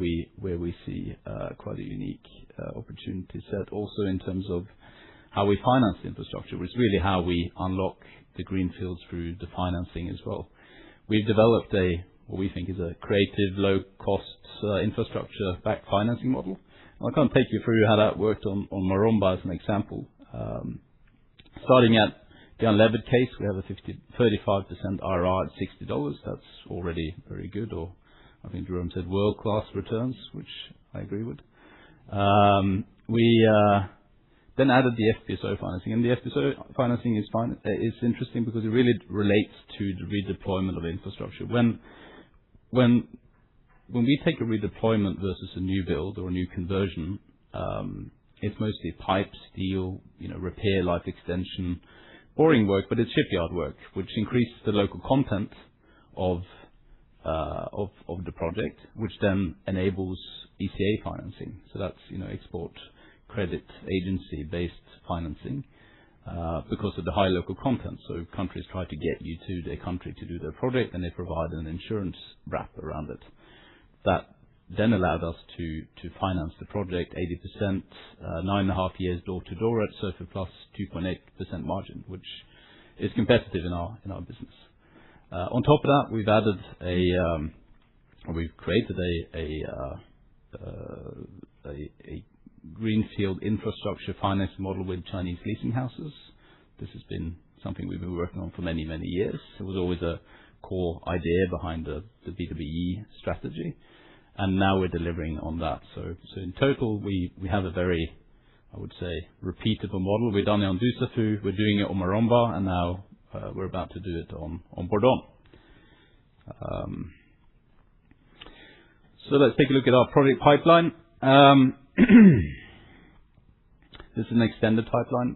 we see quite a unique opportunity set also in terms of how we finance the infrastructure, which is really how we unlock the greenfields through the financing as well. We've developed what we think is a creative, low-cost infrastructure-backed financing model. I can't take you through how that worked on Maromba as an example. Starting at the unlevered case, we have a 35% IRR at $60. That's already very good, or I think Jerome said world-class returns, which I agree with. We then added the FPSO financing, and the FPSO financing is interesting because it really relates to the redeployment of infrastructure. When we take a redeployment versus a new build or a new conversion, it's mostly pipe, steel, repair, life extension, boring work, but it's shipyard work, which increases the local content of the project, which then enables ECA financing. So that's export credit agency based financing because of the high local content. So countries try to get you to their country to do their project, and they provide an insurance wrap around it. That then allowed us to finance the project 80%, 9.5 years door to door at SOFR plus 2.8% margin, which is competitive in our business. On top of that, we've created a greenfield infrastructure finance model with Chinese leasing houses. This has been something we've been working on for many, many years. It was always a core idea behind the B2B strategy, and now we're delivering on that. So in total, we have a very I would say, repeatable model. We've done it on Dussafu, we're doing it on Maromba, and now we're about to do it on Bourdon. So let's take a look at our project pipeline. This is an extended pipeline.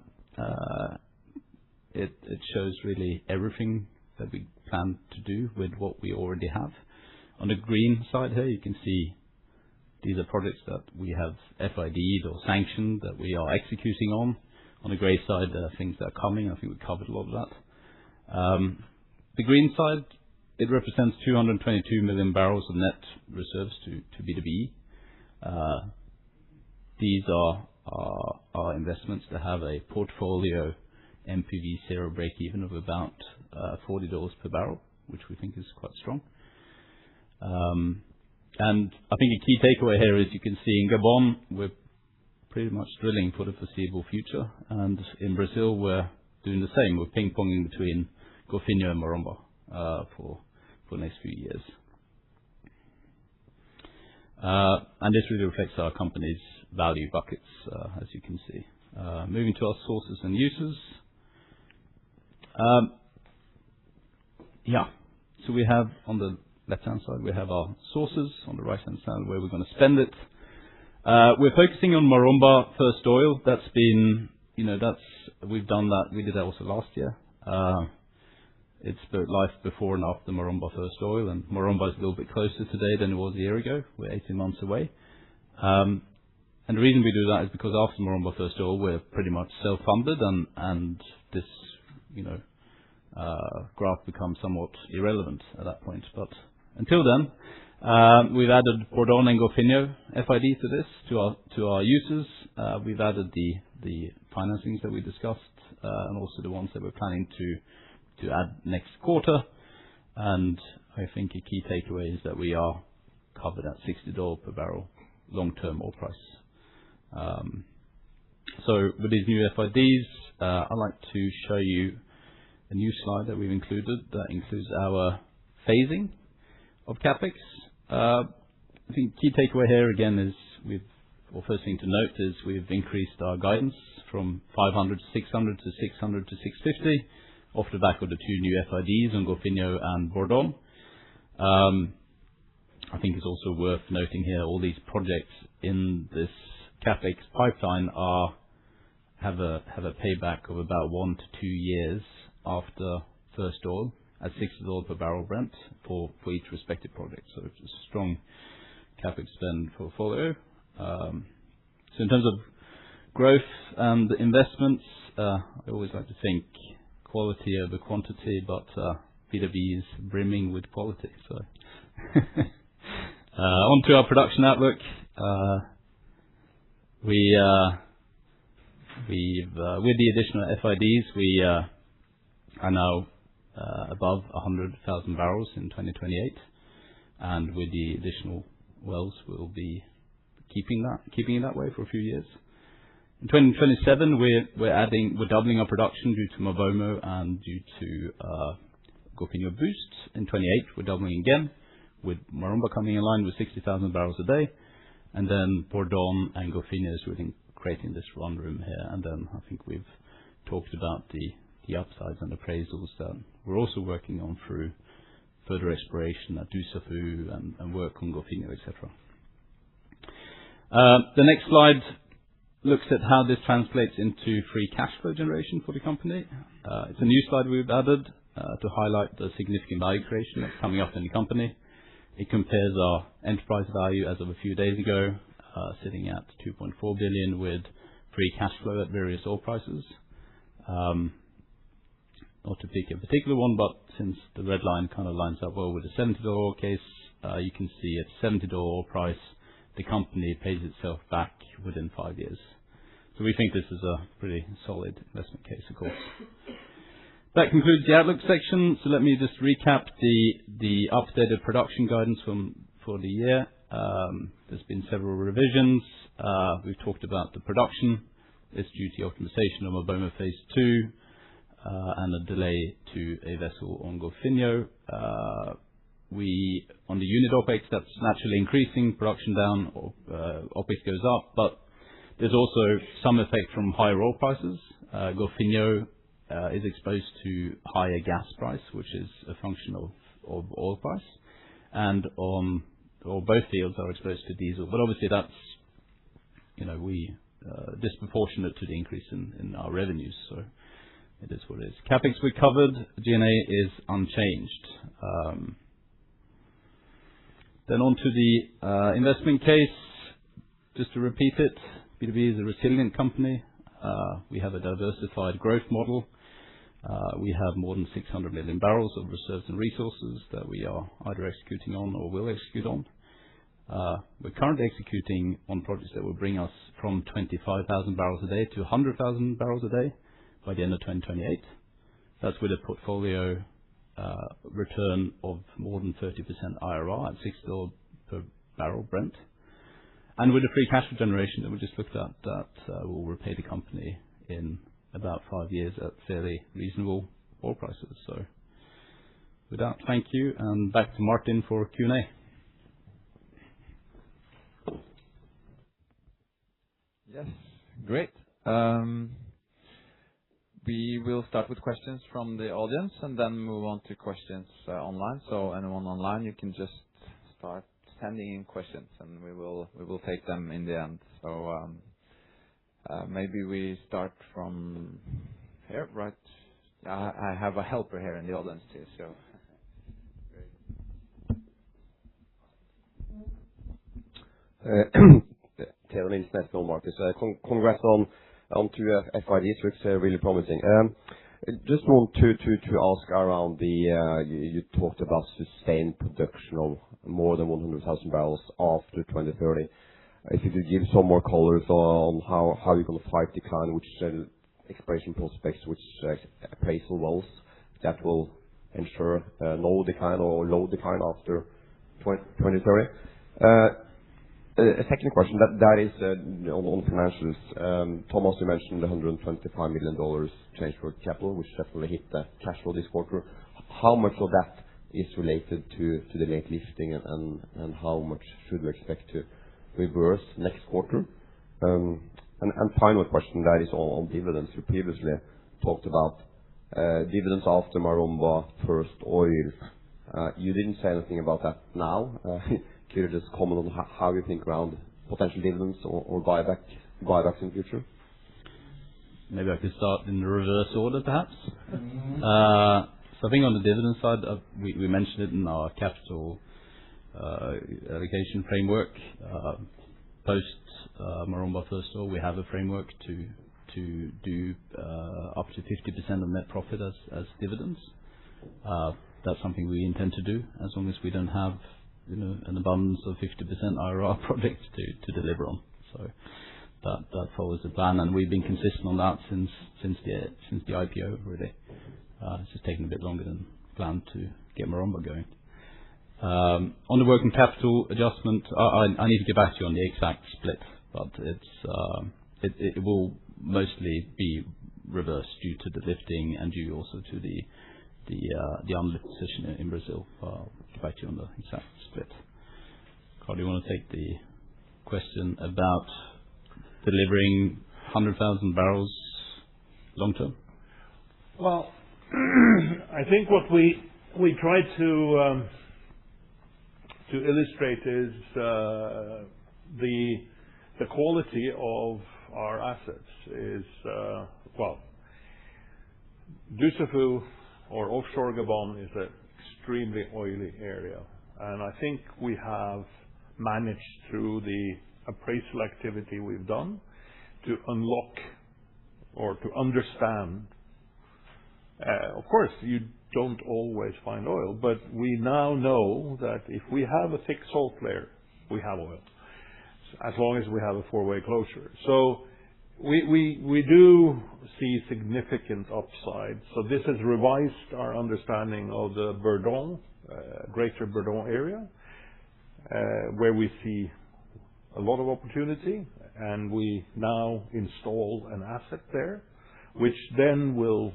It shows really everything that we plan to do with what we already have. On the green side here, you can see these are projects that we have FID'd or sanctioned that we are executing on. On the grey side, there are things that are coming. I think we covered a lot of that. The green side, it represents 222 million barrels of net reserves to BWE. These are our investments that have a portfolio NPV zero break-even of about $40 per barrel, which we think is quite strong. And I think a key takeaway here is you can see in Gabon, we're pretty much drilling for the foreseeable future. And in Brazil, we're doing the same. We're ping-ponging between Golfinho and Maromba for the next few years. And this really reflects our company's value buckets, as you can see. Moving to our sources and uses. So we have on the left-hand side, we have our sources. On the right-hand side, where we're going to spend it. We're focusing on Maromba first oil. That's been, we've done that. We did that also last year. It's both life before and after Maromba first oil, and Maromba is a little bit closer today than it was a year ago. We're 18 months away. And the reason we do that is because after Maromba first oil, we're pretty much self-funded, and this, graph becomes somewhat irrelevant at that point. But until then, we've added Bourdon and Golfinho FID to this, to our uses. We've added the financings that we discussed, and also the ones that we're planning to add next quarter. And I think a key takeaway is that we are covered at $60 per barrel long-term oil price. So with these new FIDs, I'd like to show you a new slide that we've included that includes our phasing of CapEx. I think key takeaway here again is first thing to note is we've increased our guidance from 500 to 600 to 600 to 650 off the back of the two new FIDs on Golfinho and Bourdon. I think it's also worth noting here all these projects in this CapEx pipeline have a payback of about 1 to 2 years after first oil at $60 per barrel Brent for each respective project. So it's a strong CapEx spend portfolio. So in terms of growth and investments, I always like to think quality over quantity, but BW is brimming with quality. So on to our production outlook. With the additional FIDs, we are now above 100,000 barrels in 2028, and with the additional wells, we'll be keeping it that way for a few years. In 2027, we're doubling our production due to Mabomo and due to Golfinho boost. In 28, we're doubling again, with Maromba coming in line with 60,000 barrels a day, and then Bourdon and Golfinho is really creating this run room here. And then I think we've talked about the upsides and appraisals that we're also working on through further exploration at Dussafu and work on Golfinho, etc. The next slide looks at how this translates into free cash flow generation for the company. It's a new slide we've added to highlight the significant value creation that's coming up in the company. It compares our enterprise value as of a few days ago, sitting at 2.4 billion with free cash flow at various oil prices. Not to pick a particular one, but since the red line kind of lines up well with the $70 oil case, you can see at $70 oil price, the company pays itself back within 5 years. So we think this is a pretty solid investment case, of course. That concludes the outlook section. So let me just recap the updated production guidance for the year. There's been several revisions. We've talked about the production. It's due to optimization of Mabomo Phase 2 and a delay to a vessel on Golfinho. On the unit OPEX, that's naturally increasing, production down, or OPEX goes up, but There's also some effect from higher oil prices. Golfinho is exposed to higher gas price, which is a function of oil price, and both fields are exposed to diesel. But obviously that's, we disproportionate to the increase in our revenues, so it is what it is. CapEx we covered. G&A is unchanged. Then on to the investment case. Just to repeat it, BW is a resilient company. We have a diversified growth model. We have more than 600 million barrels of reserves and resources that we are either executing on or will execute on. We're currently executing on projects that will bring us from 25,000 barrels a day to 100,000 barrels a day by the end of 2028. That's with a portfolio return of more than 30% IRR at $6 per barrel Brent. And with the free cash flow generation that we just looked at, that will repay the company in about 5 years at fairly reasonable oil prices. So with that, thank you, and back to Martin for Q&A. Yes, great. We will start with questions from the audience and then move on to questions online. So anyone online, you can just start sending in questions, and we will take them in the end. So maybe we start from here, right? I have a helper here in the audience too. So. Taylor Nilsen, National Markets. Congrats on two FIDs. Looks really promising. Just want to ask around you talked about sustained production of more than 100,000 barrels after 2030. If you could give some more colors on how you're going to fight decline, which exploration prospects, which appraisal wells that will ensure no decline or low decline after 2030. A second question, that is on financials. Thomas, you mentioned the $125 million change for capital, which definitely hit the cash flow this quarter. How much of that is related to the late lifting, and how much should we expect to reverse next quarter? And final question, that is on dividends. You previously talked about dividends after Maromba first oil. You didn't say anything about that now. Could you just comment on how you think around potential dividends or buybacks in the future? Maybe I could start in the reverse order, perhaps. So I think on the dividend side, we mentioned it in our capital allocation framework. Post Maromba first oil, we have a framework to do up to 50% of net profit as dividends. That's something we intend to do as long as we don't have an abundance of 50% IRR projects to deliver on. So that follows the plan, and we've been consistent on that since the IPO really. It's just taken a bit longer than planned to get Maromba going. On the working capital adjustment, I need to get back to you on the exact split, but it will mostly be reversed due to the lifting and due also to the unlift position in Brazil. I'll get back to you on the exact split. Carl, do you want to take the question about delivering 100,000 barrels long term? Well, I think what we try to illustrate is the quality of our assets is Dussafu or offshore Gabon is an extremely oily area, and I think we have managed through the appraisal activity we've done to unlock or to understand. Of course, you don't always find oil, but we now know that if we have a thick salt layer, we have oil, as long as we have a four-way closure. So we do see significant upside. So this has revised our understanding of the Bourdon, greater Bourdon area, where we see a lot of opportunity, and we now install an asset there, which then will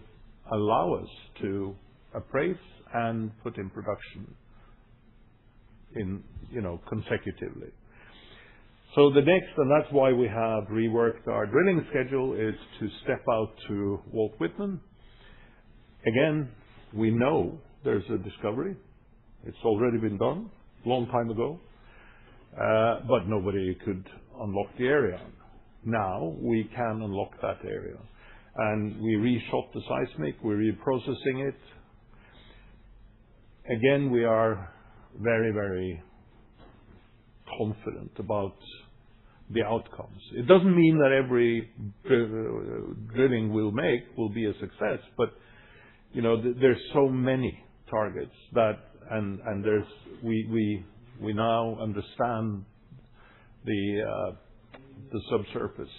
allow us to appraise and put in production consecutively. So the next, and that's why we have reworked our drilling schedule, is to step out to Walt Whitman. Again, we know there's a discovery. It's already been done a long time ago, but nobody could unlock the area. Now we can unlock that area. And we reshot the seismic, we're reprocessing it. Again, we are very, very confident about the outcomes. It doesn't mean that every drilling we'll make will be a success, but there's so many targets that, and we now understand the subsurface.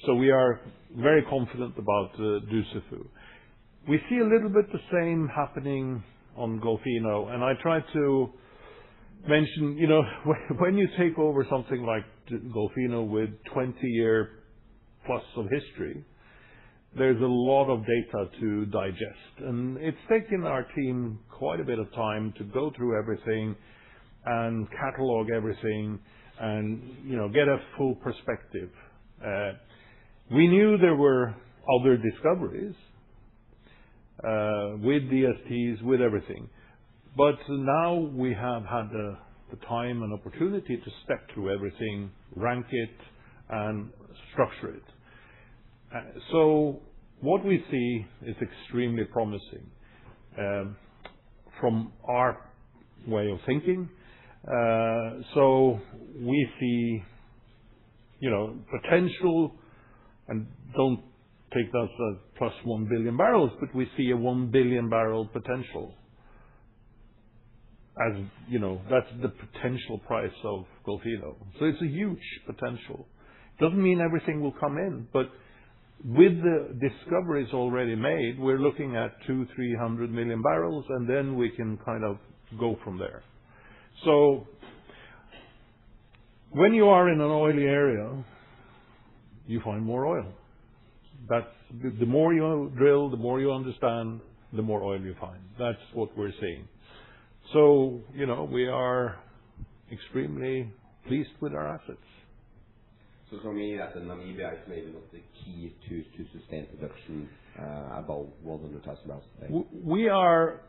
So we are very confident about Dussafu. We see a little bit the same happening on Golfino, and I try to mention, when you take over something like Golfino with 20-year plus of history, there's a lot of data to digest. And it's taken our team quite a bit of time to go through everything and catalog everything and, get a full perspective. We knew there were other discoveries with DSTs, with everything. But now we have had the time and opportunity to step through everything, rank it, and structure it. So what we see is extremely promising from our way of thinking. So we see, potential, and don't take that as plus 1 billion barrels, but we see a 1 billion barrel potential. As that's the potential price of Golfino. So it's a huge potential. Doesn't mean everything will come in, but with the discoveries already made, we're looking at 200-300 million barrels, and then we can kind of go from there. So when you are in an oily area, you find more oil. That's the more you drill, the more you understand, the more oil you find. That's what we're seeing. So, we are extremely pleased with our assets. So meaning that in Namibia is maybe not the key to sustain production above 100,000 barrels a day? We are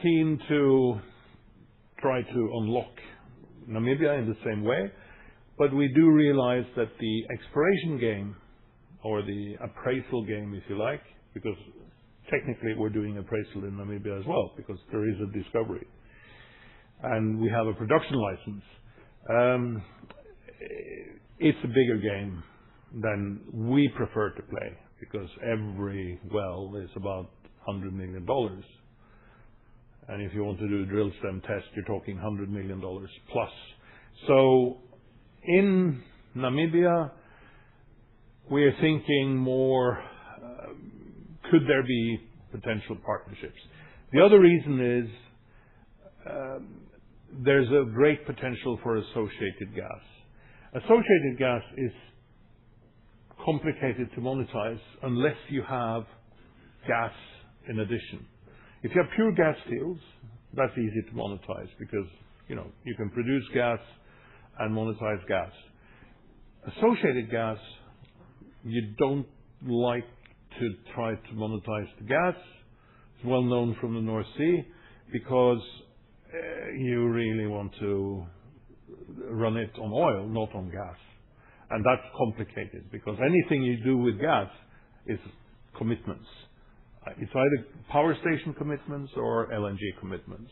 keen to try to unlock Namibia in the same way, but we do realize that the exploration game, or the appraisal game, if you like, because technically we're doing appraisal in Namibia as well, because there is a discovery. And we have a production license. It's a bigger game than we prefer to play, because every well is about $100 million. And if you want to do a drill stem test, you're talking $100 million plus. So in Namibia, we are thinking more, could there be potential partnerships? The other reason is there's a great potential for associated gas. Associated gas is complicated to monetize unless you have gas in addition. If you have pure gas fields, that's easy to monetize because, you can produce gas and monetize gas. Associated gas, you don't like to try to monetize the gas. It's well known from the North Sea because you really want to run it on oil, not on gas. And that's complicated because anything you do with gas is commitments. It's either power station commitments or LNG commitments.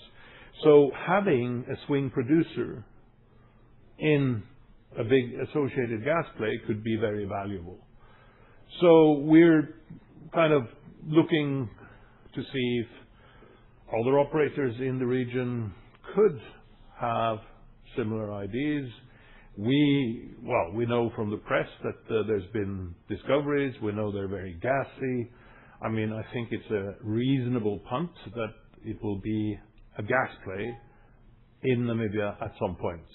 So having a swing producer in a big associated gas play could be very valuable. So we're kind of looking to see if other operators in the region could have similar ideas. We know from the press that there's been discoveries. We know they're very gassy. I think it's a reasonable punt that it will be a gas play in Namibia at some point.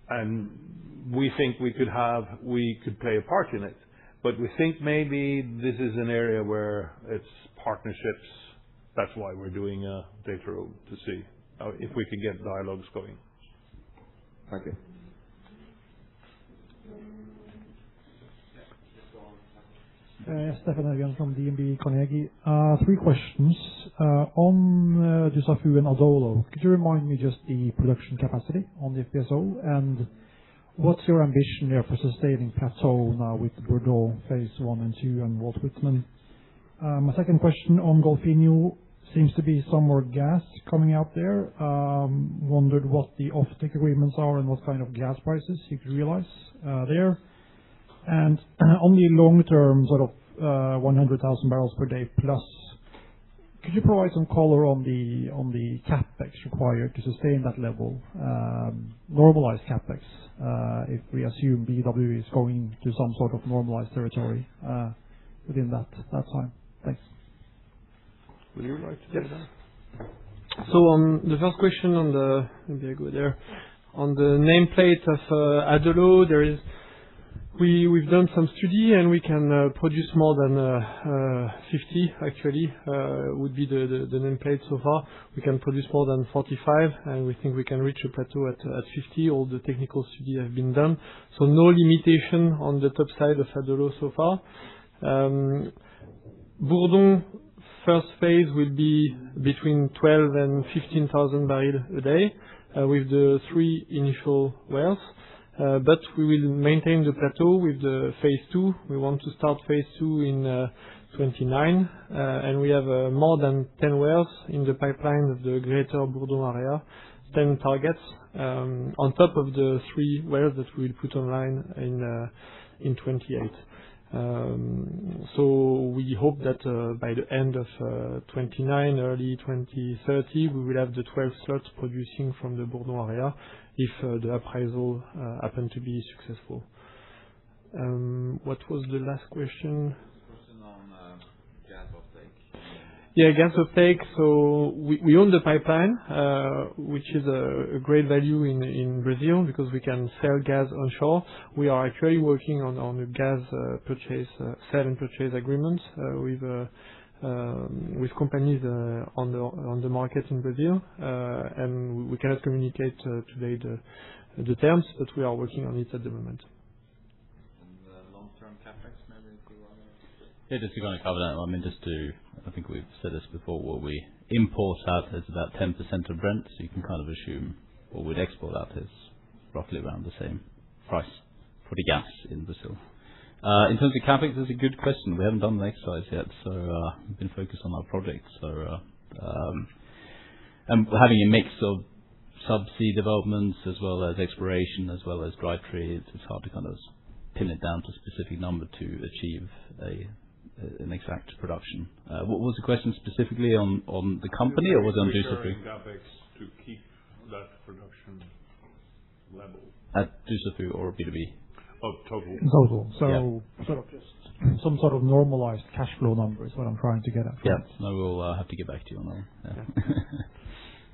And we think we could play a part in it. But we think maybe this is an area where it's partnerships. That's why we're doing a data room, to see if we can get dialogues going. Thank you. Stefan again from DNB Carnegie. 3 questions. On Dussafu and Adolo, could you remind me just the production capacity on the FPSO? And what's your ambition there for sustaining plateau now with Bourdon phase 1 and 2 and Walt Whitman? My second question on Golfinho, seems to be some more gas coming out there. Wondered what the offtake agreements are and what kind of gas prices you could realize there. And on the long-term sort of 100,000 barrels per day plus, could you provide some color on the CapEx required to sustain that level, normalized CapEx, if we assume BW is going to some sort of normalized territory within that time? Thanks. Would you like to do that? So on the first question on the, maybe I go there. On the nameplate of Adolo, we've done some study and we can produce more than 50 actually, would be the nameplate so far. We can produce more than 45 and we think we can reach a plateau at 50. All the technical study have been done. So no limitation on the top side of Adolo so far. Bourdon first phase will be between 12 and 15,000 barrels a day with the 3 initial wells. But we will maintain the plateau with the phase 2. We want to start phase 2 in 29, and we have more than 10 wells in the pipeline of the greater Bourdon area, 10 targets, on top of the 3 wells that we will put online in 28. So we hope that by the end of 29, early 2030, we will have the 12 slots producing from the Bourdon area if the appraisal happen to be successful. What was the last question? Question on gas offtake. Yeah, gas offtake. So we own the pipeline, which is a great value in Brazil because we can sell gas onshore. We are actually working on a gas purchase, sell and purchase agreements with companies on the market in Brazil, and we cannot communicate today the terms, but we are working on it at the moment. And the long-term CapEx, maybe if you want to. Yeah, just to kind of cover that. I mean, I think we've said this before. What we import out is about 10% of Brent, so you can kind of assume what we'd export out is roughly around the same price for the gas in Brazil. In terms of CapEx, that's a good question. We haven't done the exercise yet, so we've been focused on our project. So, and having a mix of subsea developments as well as exploration as well as dry tree, it's hard to kind of pin it down to a specific number to achieve an exact production. What was the question specifically on the company, or was it on Dussafu? CapEx to keep that production level At Dussafu or BW? of total. Total. So Yeah. sort of just some sort of normalized cash flow number is what I'm trying to get at. Yeah. No, we'll have to get back to you on that. Yeah.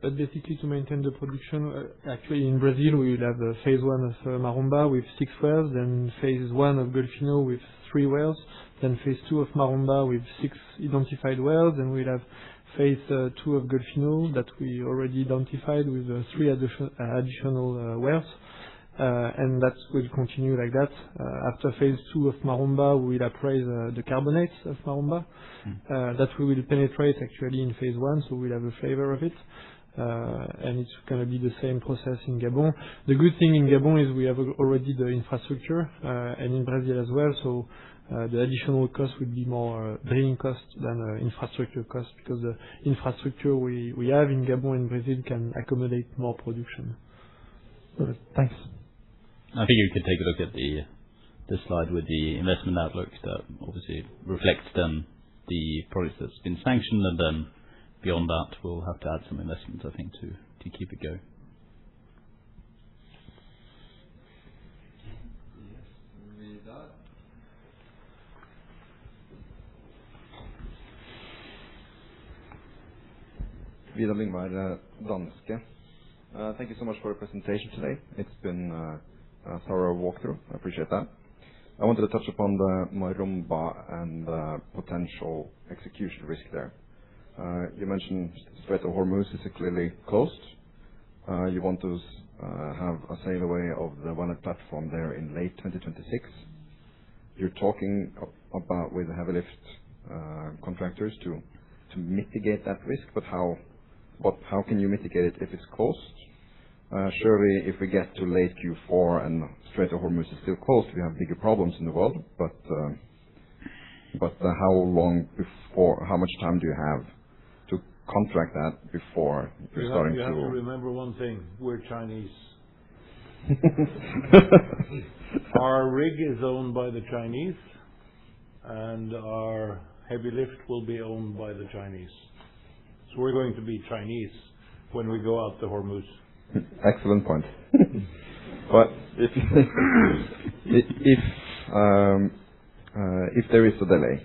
But basically, to maintain the production, actually in Brazil, we will have phase 1 of Maromba with 6 wells, then phase 1 of Golfinho with 3 wells, then phase 2 of Maromba with 6 identified wells, and we'll have phase 2 of Golfinho that we already identified with 3 additional wells. And that will continue like that. After phase 2 of Maromba, we will appraise the carbonates of Maromba. That we will penetrate actually in phase 1, so we'll have a flavor of it. And it's going to be the same process in Gabon. The good thing in Gabon is we have already the infrastructure, and in Brazil as well, so the additional cost would be more drilling cost than infrastructure cost, because the infrastructure we have in Gabon and Brazil can accommodate more production. Thanks. I think you could take a look at the slide with the investment outlook that obviously reflects then the project that's been sanctioned, and then beyond that we'll have to add some investment, I think, to keep it going. Vidar Lyngvær, Danske. Thank you so much for the presentation today. It's been a thorough walkthrough. I appreciate that. I wanted to touch upon the Maromba and the potential execution risk there. You mentioned Strait of Hormuz is clearly closed. you want to have a sail away of the Valnet platform there in late 2026. You're talking about with the heavy lift contractors to mitigate that risk, but how can you mitigate it if it's closed? Surely, if we get to late Q4 and Strait of Hormuz is still closed, we have bigger problems in the world. But how much time do you have to contract that before you're starting to? You have to remember one thing: we're Chinese. Our rig is owned by the Chinese, and our heavy lift will be owned by the Chinese. So we're going to be Chinese when we go out to Hormuz. Excellent point. But if there is a delay,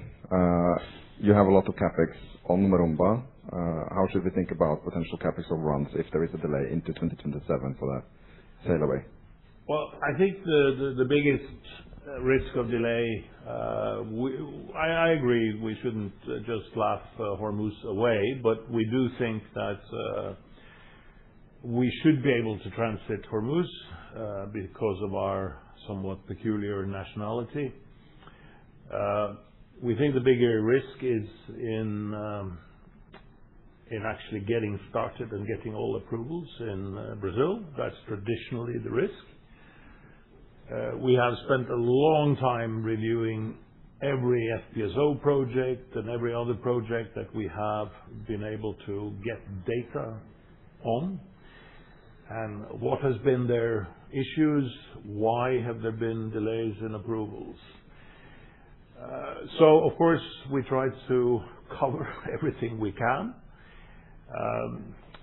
you have a lot of capex on Maromba. How should we think about potential capex overruns if there is a delay into 2027 for that sail away? Well, I think the biggest risk of delay, I agree we shouldn't just laugh Hormuz away, but we do think that we should be able to transit Hormuz because of our somewhat peculiar nationality. We think the bigger risk is in actually getting started and getting all approvals in Brazil. That's traditionally the risk. We have spent a long time reviewing every FPSO project and every other project that we have been able to get data on, and what has been their issues, why have there been delays in approvals. So of course we try to cover everything we can.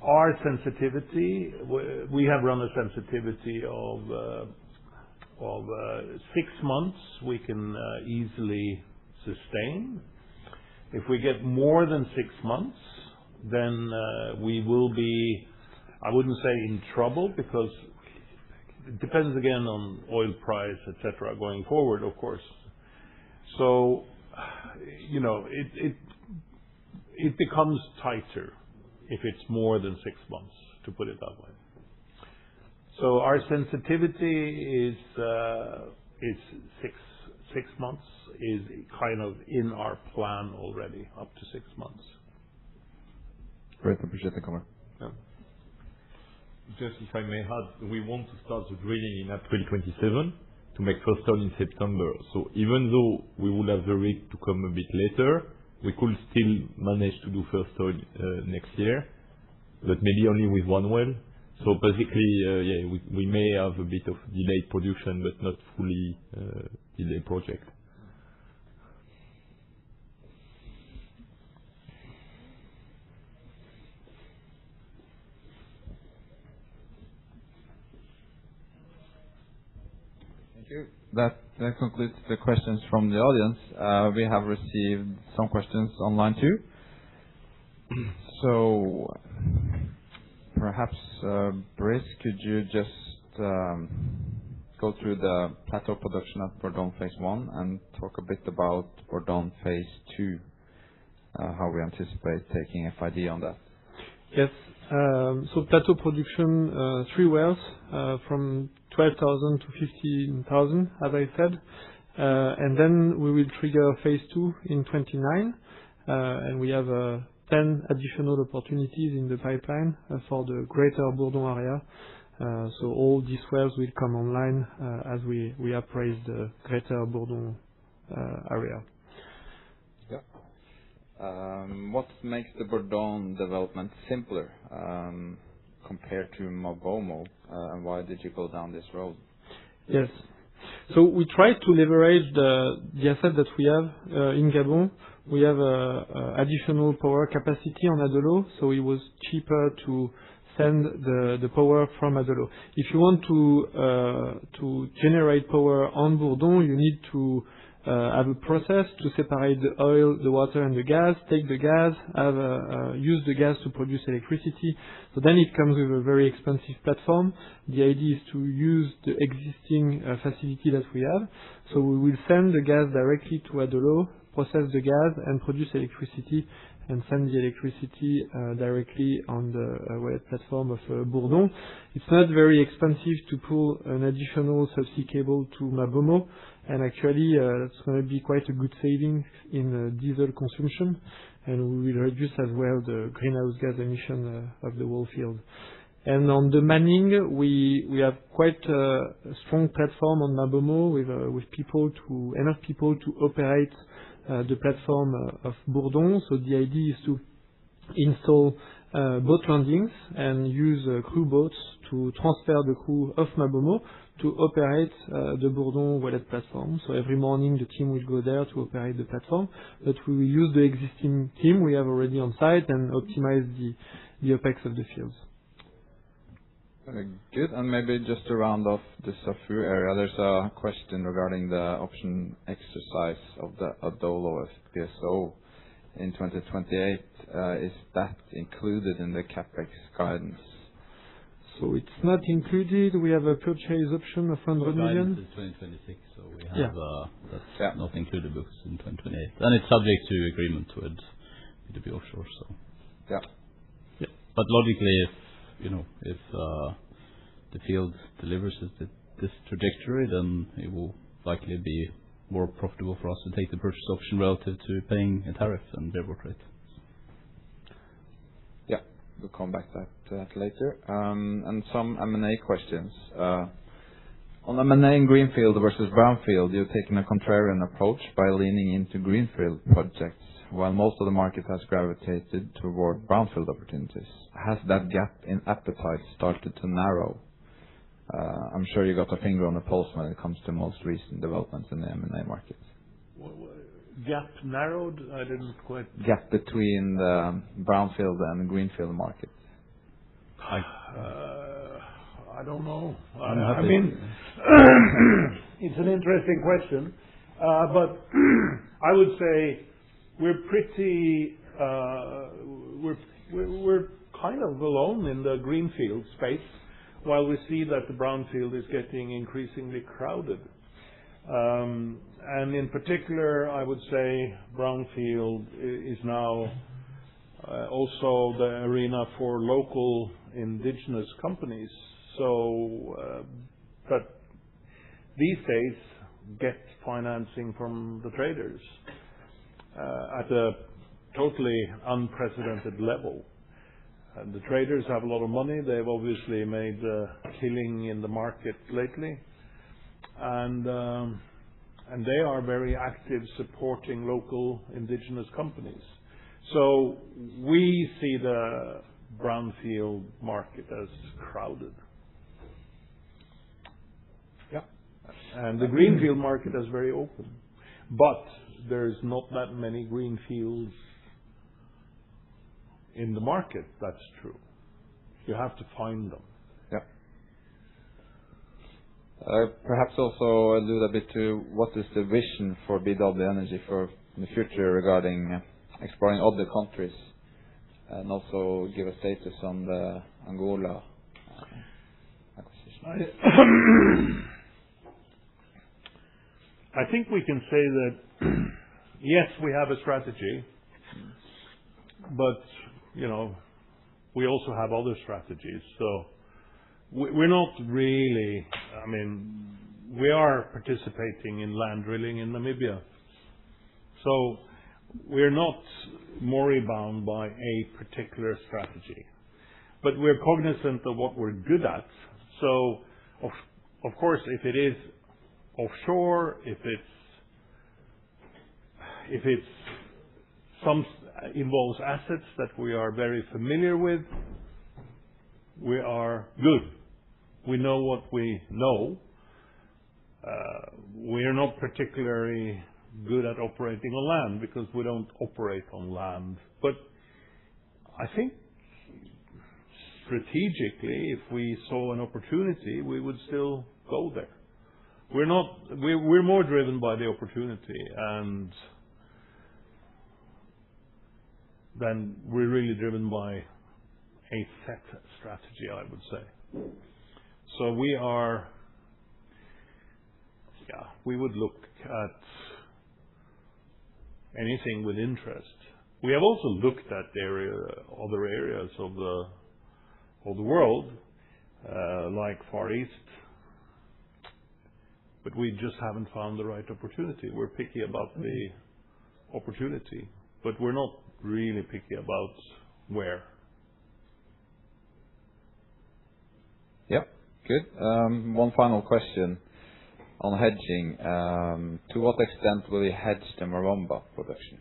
Our sensitivity, we have run a sensitivity of 6 months we can easily sustain. If we get more than 6 months, then we will be, I wouldn't say in trouble, because it depends again on oil price, etc., going forward, of course. So, it becomes tighter if it's more than 6 months, to put it that way. So our sensitivity is 6 months is kind of in our plan already, up to 6 months. Great, appreciate the comment. Yeah. Just if I may add, we want to start the drilling in April 2027 to make first oil in September. So even though we will have the rig to come a bit later, we could still manage to do first oil next year, but maybe only with one well. So basically, we may have a bit of delayed production, but not fully delayed project. Thank you. That concludes the questions from the audience. We have received some questions online too. So perhaps, Brice, could you just go through the plateau production at Bourdon Phase 1 and talk a bit about Bourdon Phase 2, how we anticipate taking FID on that? Yes. So plateau production, 3 wells, from 12,000 to 15,000, as I said. And then we will trigger Phase 2 in 29, and we have 10 additional opportunities in the pipeline for the greater Bourdon area. So all these wells will come online as we appraise the greater Bourdon area. What makes the Bourdon development simpler compared to MaBoMo, and why did you go down this road? Yes. So we try to leverage the asset that we have in Gabon. We have additional power capacity on Adolo, so it was cheaper to send the power from Adolo. If you want to generate power on Bourdon, you need to have a process to separate the oil, the water, and the gas. Take the gas, use the gas to produce electricity. So then it comes with a very expensive platform. The idea is to use the existing facility that we have. So we will send the gas directly to Adolo, process the gas, and produce electricity and send the electricity directly on the web platform of Bourdon. It's not very expensive to pull an additional subsea cable to Mabomo, and actually it's going to be quite a good saving in diesel consumption, and we will reduce as well the greenhouse gas emission of the whole field. And on the manning, we have quite a strong platform on Mabomo with enough people to operate the platform of Bourdon. So the idea is to install boat landings and use crew boats to transfer the crew of Mabomo to operate the Bourdon wellhead platform. So every morning the team will go there to operate the platform, but we will use the existing team we have already on site and optimize the OPEX of the fields. Good. And maybe just to round off the Dussafu area, there's a question regarding the option exercise of the Adolo FPSO in 2028. Is that included in the CapEx guidance? So it's not included. We have a purchase option of 100 million. Guidance is 2026, so we have that's not included because in 2028. And it's subject to agreement with BW Offshore. So Yeah. But logically, if the field delivers this trajectory, then it will likely be more profitable for us to take the purchase option relative to paying a tariff and bareboat rate. Yeah, we'll come back to that later. And some M&A questions. On M&A in greenfield versus brownfield, you've taken a contrarian approach by leaning into greenfield projects, while most of the market has gravitated toward brownfield opportunities. Has that gap in appetite started to narrow? I'm sure you got a finger on the pulse when it comes to most recent developments in the M&A market. Gap narrowed? I didn't quite... Gap between the brownfield and greenfield markets. I don't know. I mean, it's an interesting question, but I would say we're pretty, we're kind of alone in the greenfield space, while we see that the brownfield is getting increasingly crowded. And in particular, I would say brownfield is now also the arena for local indigenous companies. So, but these days get financing from the traders at a totally unprecedented level. And the traders have a lot of money. They've obviously made a killing in the market lately, and they are very active supporting local indigenous companies. So we see the brownfield market as crowded. Yeah, and the greenfield market is very open, but there's not that many greenfields in the market. That's true. You have to find them. Yeah. Perhaps also allude a bit to what is the vision for BW Energy for the future regarding exploring other countries, and also give a status on the Angola acquisition. I think we can say that yes, we have a strategy, but we also have other strategies. So we're not really, I mean, we are participating in land drilling in Namibia. So we're not moribund by a particular strategy, but we're cognizant of what we're good at. So of course, if it is offshore, if it's some involves assets that we are very familiar with, we are good. We know what we know. We are not particularly good at operating on land because we don't operate on land. But I think strategically, if we saw an opportunity, we would still go there. We're more driven by the opportunity, and then we're really driven by a set strategy, I would say. So we would look at anything with interest, We have also looked at other areas of the world, like Far East, but we just haven't found the right opportunity. We're picky about the opportunity, but we're not really picky about where. Yep. Good. One final question on hedging. To what extent will you hedge the Maromba production?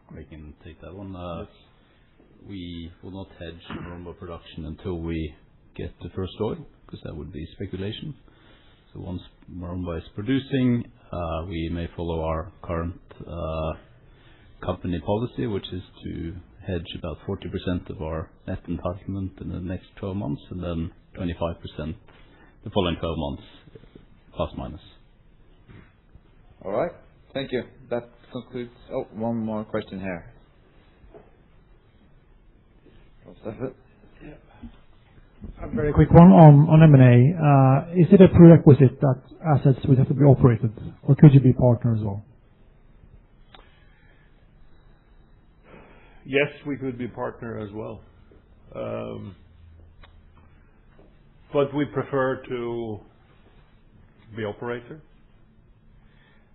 I can take that one. We will not hedge Maromba production until we get the first oil, because that would be speculation. So once Maromba is producing, we may follow our current company policy, which is to hedge about 40% of our net entitlement in the next 12 months, and then 25% the following 12 months, plus minus. All right. Thank you. That concludes. Oh, one more question here. Dussafu? A very quick one on M&A. Is it a prerequisite that assets would have to be operated, or could you be partner as well? Yes, we could be partner as well. But we prefer to be operator.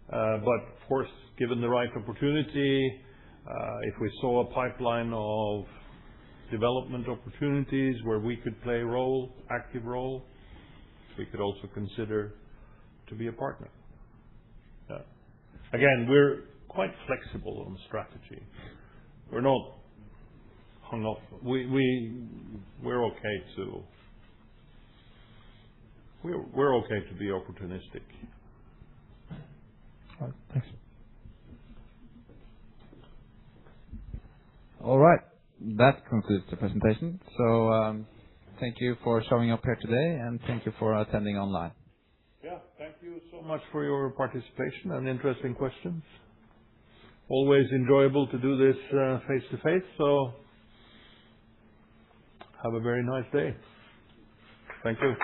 But of course, given the right opportunity, if we saw a pipeline of development opportunities where we could play a role, active role, we could also consider to be a partner. Yeah. Again, we're quite flexible on strategy. We're not hung up. We're okay to be opportunistic. All right. Thanks. All right. That concludes the presentation. So thank you for showing up here today, and thank you for attending online. Yeah, thank you so much for your participation and interesting questions. Always enjoyable to do this face-to-face, so have a very nice day. Thank you.